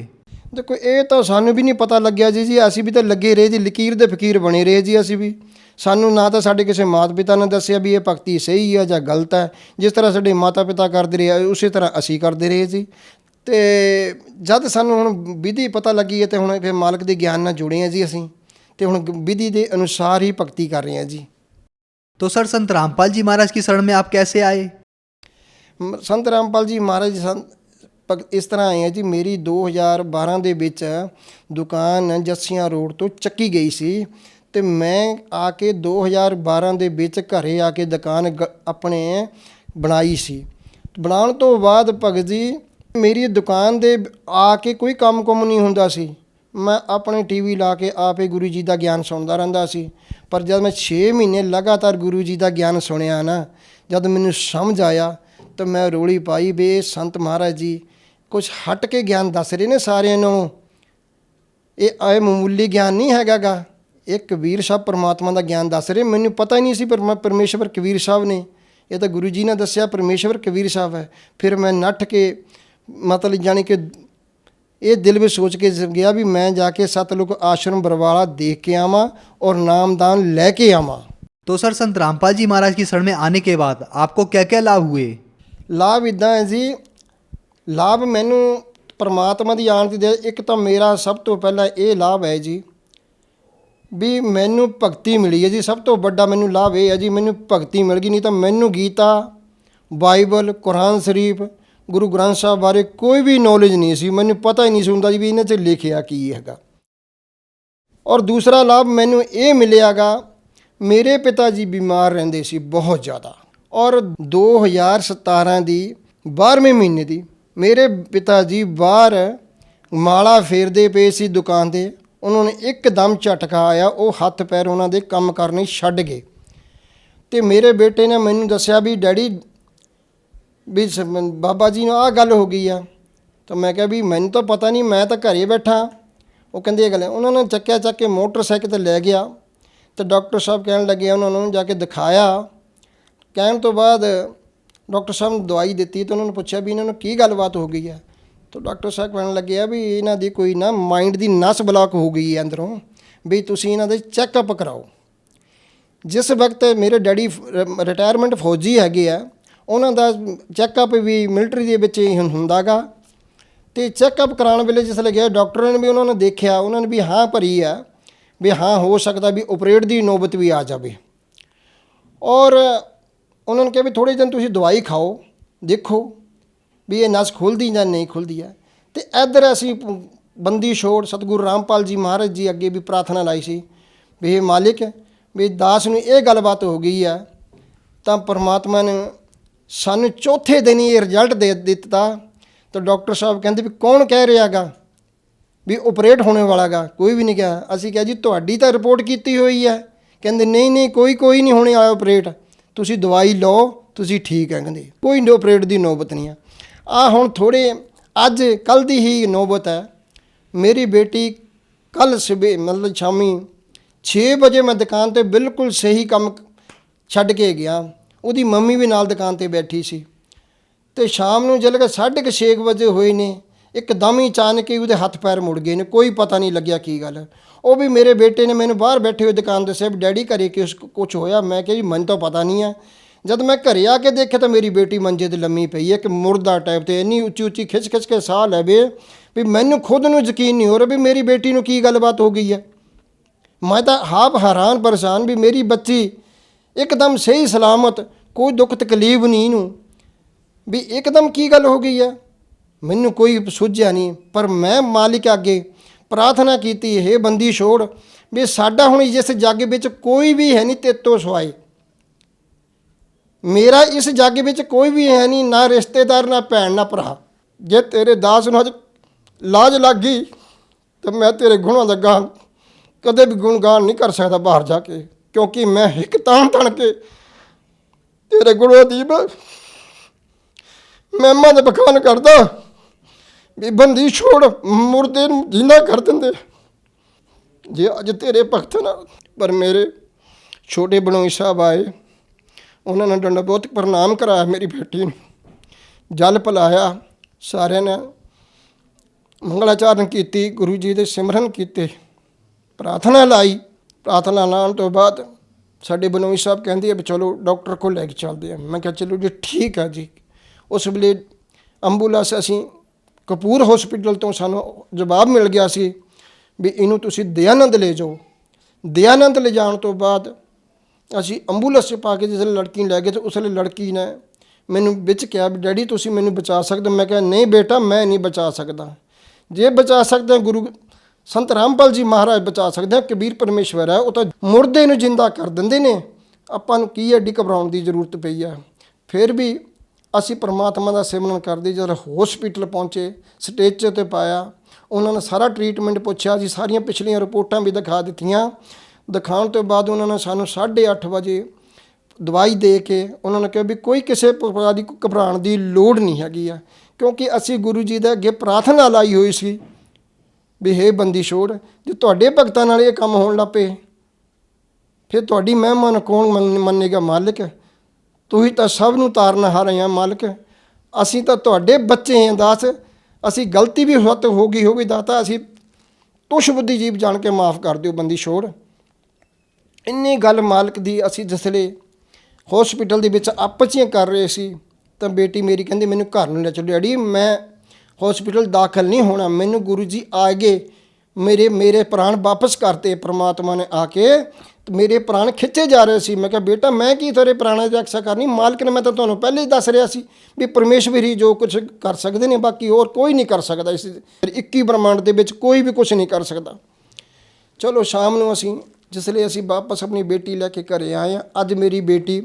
देखो ये तो सानू भी नहीं पता लग्या जी, असीं भी तो लगे रहे जी, लकीर दे फकीर बने रहे जी। असीं भी सानू ना तो साडे किसी माता पिता ने दस्सिया भी ये भगती सही है या गलत है। जिस तरह साडे माता पिता करते रहे उस तरह असीं करते रहे जी। तो जद सानू हुण विधि पता लगी है तो हुण फिर मालक के ज्ञान नाल जुड़े हैं जी असीं, तो हुण विधि के अनुसार ही भगती कर रहे हैं जी। तो सर संत रामपाल जी महाराज की शरण में आप कैसे आए? संत रामपाल जी महाराज ਇਸ ਤਰ੍ਹਾਂ ਆਏ ਆ ਜੀ, ਮੇਰੀ 2012 ਦੇ ਵਿੱਚ ਦੁਕਾਨ ਜੱਸੀਆਂ ਰੋਡ ਤੋਂ ਚੱਕੀ ਗਈ ਸੀ ਤੇ ਮੈਂ ਆ ਕੇ 2012 ਦੇ ਵਿੱਚ ਘਰੇ ਆ ਕੇ ਦੁਕਾਨ ਆਪਣੇ ਬਣਾਈ ਸੀ। ਬਣਾਉਣ ਤੋਂ ਬਾਅਦ ਭਗਤ ਜੀ ਮੇਰੀ ਦੁਕਾਨ ਦੇ ਆ ਕੇ ਕੋਈ ਕੰਮ ਕੁਮ ਨਹੀਂ ਹੁੰਦਾ ਸੀ। ਮੈਂ ਆਪਣੇ ਟੀਵੀ ਲਾ ਕੇ ਆਪੇ ਗੁਰੂ ਜੀ ਦਾ ਗਿਆਨ ਸੁਣਦਾ ਰਹਿੰਦਾ ਸੀ। ਪਰ ਜਦ ਮੈਂ 6 ਮਹੀਨੇ ਲਗਾਤਾਰ ਗੁਰੂ ਜੀ ਦਾ ਗਿਆਨ ਸੁਣਿਆ ਨਾ, ਜਦ ਮੈਨੂੰ ਸਮਝ ਆਇਆ ਤਾਂ ਮੈਂ ਰੋਲੀ ਪਾਈ ਵੀ ਇਹ ਸੰਤ ਮਹਾਰਾਜ ਜੀ ਕੁਛ ਹਟ ਕੇ ਗਿਆਨ ਦੱਸ ਰਹੇ ਨੇ ਸਾਰਿਆਂ ਨੂੰ। ਇਹ ਮਾਮੂਲੀ ਗਿਆਨ ਨਹੀਂ ਹੈਗਾ ਗਾ, ਇਹ ਕਬੀਰ ਸਾਹਿਬ ਪਰਮਾਤਮਾ ਦਾ ਗਿਆਨ ਦੱਸ ਰਹੇ। ਮੈਨੂੰ ਪਤਾ ਹੀ ਨਹੀਂ ਸੀ ਪਰ ਮੈਂ ਪਰਮੇਸ਼ਵਰ ਕਬੀਰ ਸਾਹਿਬ ਨੇ, ਇਹ ਤਾਂ ਗੁਰੂ ਜੀ ਨੇ ਦੱਸਿਆ ਪਰਮੇਸ਼ਵਰ ਕਬੀਰ ਸਾਹਿਬ ਹੈ। ਫਿਰ ਮੈਂ ਨੱਠ ਕੇ ਮਤਲਬ ਜਾਣੀ ਕਿ ਇਹ ਦਿਲ ਵਿੱਚ सोच के गया भी मैं जाके सतलुक आश्रम बरवाला देख के आवा और नामदान लेके आवा। तो सर संत रामपाल जी महाराज की शरण में आने के बाद आपको क्या क्या लाभ हुए? लाभ इदा है जी, लाभ मैनू परमात्मा की आन दे। एक तो मेरा सब तो पहला ये लाभ है जी भी मैनू भगती मिली है जी। सब तो बड़ा मैनू लाभ यह है जी मैनू भगती मिल गई, नहीं तो मैनू गीता बाइबल कुरान शरीफ गुरु ग्रंथ साहब बारे कोई भी नॉलेज नहीं सी। मैनू पता ही नहीं सुनता जी भी इन्हें च लिखिया की हैगा। और दूसरा लाभ मैनू ये मिलियागा, मेरे पिता जी बीमार रहंदे सी बहुत ज़्यादा और 2017 की 12वें महीने की मेरे पिता जी बाहर माला फेरदे पे सी दुकान ते। उन्होंने एकदम झटका आया, वो हत्थ पैर उन्होंने काम करने छड्ड गए। तो मेरे बेटे ने मैनू दस्या भी डैडी भी बाबा जी ने आ गल हो गई आ। तो मैं क्या भी मैनू तो पता नहीं, मैं तो घरे बैठा। वो कहते गल उन्होंने चक के मोटरसाइकिल ते लै गया तो डॉक्टर साहब कहन लगे, उन्होंने जाके दिखाया। कहने तो बाद डॉक्टर साहब ने दवाई दी तो उन्होंने पूछा भी इन्होंने की गलबात हो गई है। तो डॉक्टर साहब कहने लगे भी इन्हों की कोई ना माइंड की नस ब्लॉक हो गई है अंदरों, भी तुसीं इन्हां दे चैकअप कराओ। जिस वक्त मेरे डैडी रिटायरमेंट फौजी हैगे आ, उन्हों का चैकअप भी मिलटरी के विच ही हुंदा गा। तो चैकअप कराने वेले जिसले गया डॉक्टर ने भी उन्होंने देखा, उन्होंने भी हाँ भरी है भी हाँ हो सकता भी ऑपरेट की नौबत भी आ जाए। और उन्होंने कहा भी थोड़े दिन तुसीं दवाई खाओ, देखो भी ये नस खुलदी या नहीं खुलदी है। तो इधर असी बंदी छोड़ सतगुरु रामपाल जी महाराज जी अगे भी प्रार्थना लाई सी भी हे मालिक भी दास नूं ये गलबात हो गई है। तो परमात्मा ने सानू चौथे दिन ही रिजल्ट दे दिता। तो डॉक्टर साहब कहते भी कौन कह रहा गा भी ऑपरेट होने वाला गा? कोई भी नहीं कहा। असी कहा जी तुहाडी तो रिपोर्ट की हुई है। कहते नहीं कोई नहीं होने वाला ऑपरेट, तुसी दवाई लो तुसी ठीक है। कहते कोई ऑपरेट की नौबत नहीं है। आ हुण थोड़े अज कल की ही नौबत है। मेरी बेटी कल सुबह मतलब शामी 6 बजे मैं दुकान पर बिल्कुल सही काम छड्ड के गया, ਉਹਦੀ ਮੰਮੀ भी नाल दुकान पर बैठी सी। तो शाम ਨੂੰ जल 6:30 वजे होए ने एकदम ही अचानक ही ਉਹਦੇ हत्थ पैर मुड़ गए ने, कोई पता नहीं लग्या की गल। वो भी मेरे बेटे ने मैंने बाहर बैठे हुए दुकान दस्या भी डैडी घरे कुछ होया। मैं कहा जी मन तो पता नहीं है। जब मैं घरे आके देखा तो मेरी बेटी मंजे ते लम्मी पई है कि मुर्दा टाइप ते इन्नी उच्ची उच्ची खिच के साह लैवे भी मैनू खुद नूं यकीन नहीं हो रहा भी मेरी बेटी नूं की गलबात हो गई है। मैं तो आप हैरान परेशान भी मेरी बच्ची एकदम सही सलामत, कोई दुख तकलीफ नहीं नूं भी एकदम की गल हो गई है। मैनू कोई सूझिया नहीं। पर मैं मालिक अगे प्रार्थना की, हे बंदी छोड़ भी साडा हुण इस जग विच कोई भी है नहीं तेरे तो सिवाए, मेरा इस जग विच कोई भी है नहीं, ना रिश्तेदार ना भैन ना भरा। जे तेरे दास नूं अज लाज लग गई तो मैं तेरे गुणों दा गान कदे भी गुणगान नहीं कर सकता बाहर जाके, क्योंकि मैं एक तान तन के तेरे गुणों दी महिमा दे बखान करदा भी बंदी छोड़ मुर्दे नूं जिंदा कर देंदे जे अज तेरे भगत ना। पर मेरे छोटे बनोई साहब आए, उन्होंने डंडा बहुत प्रणाम कराया मेरी बेटी ने, जल पिलाया, सारे ने मंगलाचारण की, गुरु जी दे सिमरन किए, प्रार्थना लाई। प्रार्थना लाने तो बाद साडे बनोई साहब कहते भी चलो डॉक्टर को लैके चलते हैं। मैं क्या चलो जी ठीक है जी। उस वेले एंबूलेंस असी कपूर हॉस्पिटल तो सानू जवाब मिल गया सी भी इनू तुसी दयानंद ले जाओ। दयानंद ले जाने तो बाद असी एंबूलेंस पा के जिस लड़की लै गए तो उस लड़की ने ਮੈਨੂੰ ਵਿੱਚ ਕਿਹਾ ਵੀ ਡੈਡੀ ਤੁਸੀਂ ਮੈਨੂੰ ਬਚਾ ਸਕਦੇ ਹੋ। ਮੈਂ ਕਿਹਾ ਨਹੀਂ ਬੇਟਾ, ਮੈਂ ਨਹੀਂ ਬਚਾ ਸਕਦਾ। ਜੇ ਬਚਾ ਸਕਦੇ ਗੁਰੂ ਸੰਤ ਰਾਮਪਾਲ ਜੀ ਮਹਾਰਾਜ ਬਚਾ ਸਕਦੇ ਆ। ਕਬੀਰ ਪਰਮੇਸ਼ਵਰ ਹੈ, ਉਹ ਤਾਂ ਮੁਰਦੇ ਨੂੰ ਜਿੰਦਾ ਕਰ ਦਿੰਦੇ ਨੇ। ਆਪਾਂ ਨੂੰ ਕੀ ਐਡੀ ਘਬਰਾਉਣ ਦੀ ਜ਼ਰੂਰਤ ਪਈ ਆ। ਫਿਰ ਵੀ ਅਸੀਂ ਪਰਮਾਤਮਾ ਦਾ ਸਿਮਰਨ ਕਰਦੇ। ਜਦੋਂ ਹੌਸਪੀਟਲ ਪਹੁੰਚੇ, ਸਟੇਜ 'ਤੇ ਪਾਇਆ, ਉਹਨਾਂ ਨੇ ਸਾਰਾ ਟਰੀਟਮੈਂਟ ਪੁੱਛਿਆ ਜੀ, ਸਾਰੀਆਂ ਪਿਛਲੀਆਂ ਰਿਪੋਰਟਾਂ ਵੀ ਦਿਖਾ ਦਿੱਤੀਆਂ। ਦਿਖਾਉਣ ਤੋਂ ਬਾਅਦ ਉਹਨਾਂ ਨੇ ਸਾਨੂੰ 8:30 ਵਜੇ ਦਵਾਈ ਦੇ ਕੇ ਉਹਨਾਂ ਨੇ ਕਿਹਾ ਵੀ ਕੋਈ ਕਿਸੇ ਪ੍ਰਕਾਰ ਦੀ ਘਬਰਾਉਣ ਦੀ ਲੋੜ ਨਹੀਂ ਹੈਗੀ ਆ, ਕਿਉਂਕਿ ਅਸੀਂ ਗੁਰੂ ਜੀ ਦੇ ਅੱਗੇ ਪ੍ਰਾਰਥਨਾ ਲਾਈ ਹੋਈ ਸੀ ਵੀ ਹੇ ਬੰਦੀ ਛੋੜ, ਜੇ ਤੁਹਾਡੇ ਭਗਤਾਂ ਨਾਲ ਇਹ ਕੰਮ ਹੋਣ ਲੱਗ ਪਏ ਫਿਰ ਤੁਹਾਡੀ ਮਹਿਮਾ ਨੂੰ ਕੌਣ ਮੰਨੇਗਾ ਮਾਲਕ। ਤੁਸੀਂ ਤਾਂ ਸਭ ਨੂੰ ਤਾਰਨ ਹਾਰੇ ਆ ਮਾਲਕ। ਅਸੀਂ ਤਾਂ ਤੁਹਾਡੇ ਬੱਚੇ ਹਾਂ ਦਾਸ। ਅਸੀਂ ਗਲਤੀ ਵੀ ਹੋ ਗਈ ਹੋਵੇ ਦਾਤਾ, ਅਸੀਂ ਤੁਛ ਬੁੱਧੀ ਜੀਵ ਜਾਣ ਕੇ ਮਾफ़ ਕਰ ਦਿਓ ਬੰਦੀ ਛੋੜ। ਇੰਨੀ ਗੱਲ ਮਾਲਕ ਦੀ ਅਸੀਂ ਜਿਸਲੇ ਹੌਸਪੀਟਲ ਦੇ ਵਿੱਚ ਆਪਸ 'ਚ ਕਰ ਰਹੇ ਸੀ ਤਾਂ ਬੇਟੀ ਮੇਰੀ ਕਹਿੰਦੀ ਮੈਨੂੰ ਘਰ ਨੂੰ ਲੈ ਚੱਲੋ ਡੈਡੀ, ਮੈਂ ਹੌਸਪੀਟਲ ਦਾਖਲ ਨਹੀਂ ਹੋਣਾ। ਮੈਨੂੰ ਗੁਰੂ ਜੀ ਆ ਗਏ, ਮੇਰੇ ਪ੍ਰਾਣ ਵਾਪਸ ਕਰਤੇ ਪ੍ਰਮਾਤਮਾ ਨੇ ਆ ਕੇ। ਮੇਰੇ ਪ੍ਰਾਣ ਖਿੱਚੇ ਜਾ ਰਹੇ ਸੀ। ਮੈਂ ਕਿਹਾ ਬੇਟਾ ਮੈਂ ਕੀ ਤੇਰੇ ਪ੍ਰਾਣਾਂ ਦੀ ਰੱਖਿਆ ਕਰਨੀ, ਮਾਲਕ ਨੇ, ਮੈਂ ਤਾਂ ਤੁਹਾਨੂੰ ਪਹਿਲੇ ਹੀ ਦੱਸ ਰਿਹਾ ਸੀ ਵੀ ਪਰਮੇਸ਼ਵਰ ਹੀ ਜੋ ਕੁਝ ਕਰ ਸਕਦੇ ਨੇ, ਬਾਕੀ ਹੋਰ ਕੋਈ ਨਹੀਂ ਕਰ ਸਕਦਾ। ਇਸ 21 ਬ੍ਰਹਮੰਡ ਦੇ ਵਿੱਚ ਕੋਈ ਵੀ ਕੁਝ ਨਹੀਂ ਕਰ ਸਕਦਾ। ਚਲੋ ਸ਼ਾਮ ਨੂੰ ਜਿਸ ਲਈ ਅਸੀਂ ਵਾਪਸ ਆਪਣੀ ਬੇਟੀ ਲੈ ਕੇ ਘਰੇ ਆਏ ਹਾਂ। ਅੱਜ ਮੇਰੀ ਬੇਟੀ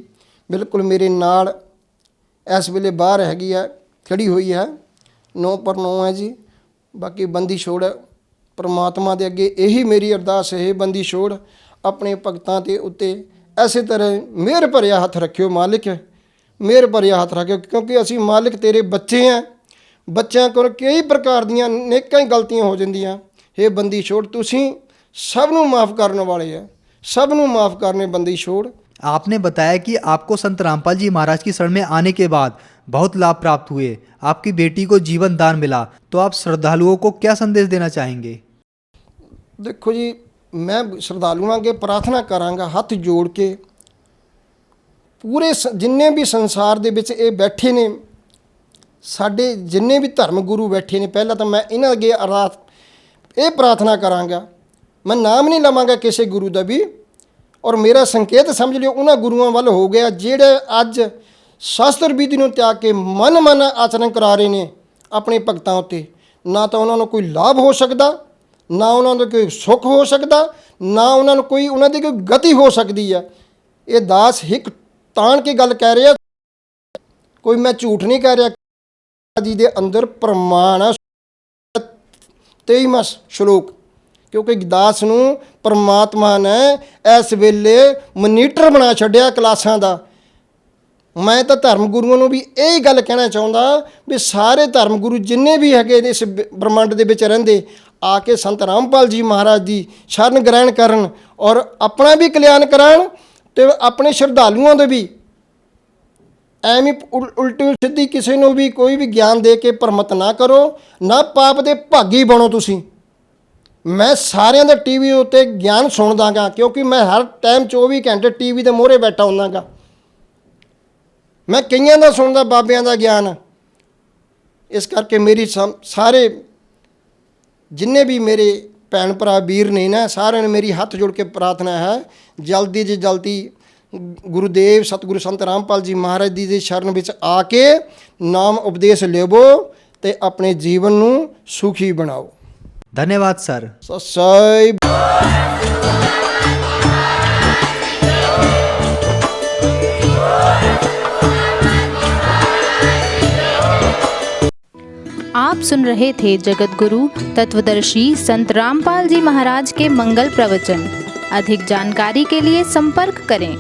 ਬਿਲਕੁਲ ਮੇਰੇ ਨਾਲ ਇਸ ਵੇਲੇ ਬਾਹਰ ਹੈਗੀ ਹੈ, ਖੜੀ ਹੋਈ ਹੈ, 9/9 ਹੈ ਜੀ। ਬਾਕੀ ਬੰਦੀ ਛੋੜ ਪਰਮਾਤਮਾ ਦੇ ਅੱਗੇ ਇਹੀ ਮੇਰੀ ਅਰਦਾਸ ਹੈ, ਬੰਦੀ ਛੋੜ ਆਪਣੇ ਭਗਤਾਂ ਦੇ ਉੱਤੇ ਐਸੇ ਤਰ੍ਹਾਂ ਮਿਹਰ ਭਰਿਆ ਹੱਥ ਰੱਖਿਓ ਮਾਲਿਕ, ਮਿਹਰ ਭਰਿਆ ਹੱਥ ਰੱਖਿਓ, ਕਿਉਂਕਿ ਅਸੀਂ ਮਾਲਿਕ ਤੇਰੇ ਬੱਚੇ ਹਾਂ। ਬੱਚਿਆਂ ਕੋਲ ਕਈ ਪ੍ਰਕਾਰ ਦੀਆਂ ਨੇਕਾਂ ਹੀ ਗਲਤੀਆਂ ਹੋ ਜਾਂਦੀਆਂ। ਇਹ ਬੰਦੀ ਛੋੜ ਤੁਸੀਂ सब नू माफ़ करने वाले है, सब नू माफ़ करने बंदी छोड़। आपने बताया कि आपको संत रामपाल जी महाराज की शरण में आने के बाद बहुत लाभ प्राप्त हुए, आपकी बेटी को जीवन दान मिला, तो आप श्रद्धालुओं को क्या संदेश देना चाहेंगे? देखो जी, मैं श्रद्धालुओं के प्रार्थना करांगा हथ जोड़ के, पूरे जिन्ने भी संसार दे विच ये बैठे ने, साडे जिन्ने भी धर्म गुरु बैठे ने, पहला तो मैं इन्हां अगे अरदास ये प्रार्थना करांगा। मैं नाम नहीं लवांगा किसी गुरु का भी, और मेरा संकेत समझ लियो उन्होंने गुरुओं वाल हो गया जेड़े अज शास्त्र विधि नूं त्याग के मन आचरण करा रहे ने अपने भगतां उत्ते। ना तो उन्होंने कोई लाभ हो सकता, ना उन्होंने कोई सुख हो सकता, ना उन्होंने कोई उन्होंने कोई गति हो सकती है। ये दास हिक तान के गल कह रहे, कोई मैं झूठ नहीं कह रहा जी दे अंदर प्रमाण है 23वां श्लोक, क्योंकि दास नूं परमात्मा ने इस वेले मनीटर बना छड्या क्लासां दा। मैं तो धर्म गुरुओं नूं भी यही गल कहना चाहुंदा भी सारे धर्म गुरु जिन्ने भी हैगे इस ब्रह्मंड दे विच रहिंदे आके संत रामपाल जी महाराज दी शरण ग्रहण करन और अपना भी कल्याण कराण ते अपने श्रद्धालुओं दे भी। ਐਵੇਂ ਉਲਟੀ ਸਿੱਧੀ ਕਿਸੇ ਨੂੰ ਵੀ ਕੋਈ ਵੀ ਗਿਆਨ ਦੇ ਕੇ ਭਰਮਤ ਨਾ ਕਰੋ, ਨਾ ਪਾਪ ਦੇ ਭਾਗੀ ਬਣੋ ਤੁਸੀਂ। ਮੈਂ ਸਾਰਿਆਂ ਦੇ ਟੀਵੀ ਉੱਤੇ ਗਿਆਨ ਸੁਣਦਾਗਾ, ਕਿਉਂਕਿ ਮੈਂ ਹਰ ਟਾਈਮ 24 ਘੰਟੇ ਟੀਵੀ ਦੇ ਮੂਹਰੇ ਬੈਠਾ ਹੁੰਦਾਗਾ। ਮੈਂ ਕਈਆਂ ਦਾ ਸੁਣਦਾ ਬਾਬਿਆਂ ਦਾ ਗਿਆਨ। ਇਸ ਕਰਕੇ ਮੇਰੀ ਸਾਰੇ ਜਿੰਨੇ ਵੀ ਮੇਰੇ ਭੈਣ ਭਰਾ ਵੀਰ ਨੇ ਨਾ, ਸਾਰਿਆਂ ਨੂੰ ਮੇਰੀ ਹੱਥ ਜੋੜ ਕੇ ਪ੍ਰਾਰਥਨਾ ਹੈ, ਜਲਦੀ ਤੋਂ ਜਲਦੀ गुरुदेव सतगुरु संत रामपाल जी महाराज जी की शरण में आके नाम उपदेश लेवो ते अपने जीवन नू सुखी बनाओ। धन्यवाद सर। सत्सई। आप सुन रहे थे जगत गुरु तत्वदर्शी संत रामपाल जी महाराज के मंगल प्रवचन। अधिक जानकारी के लिए संपर्क करें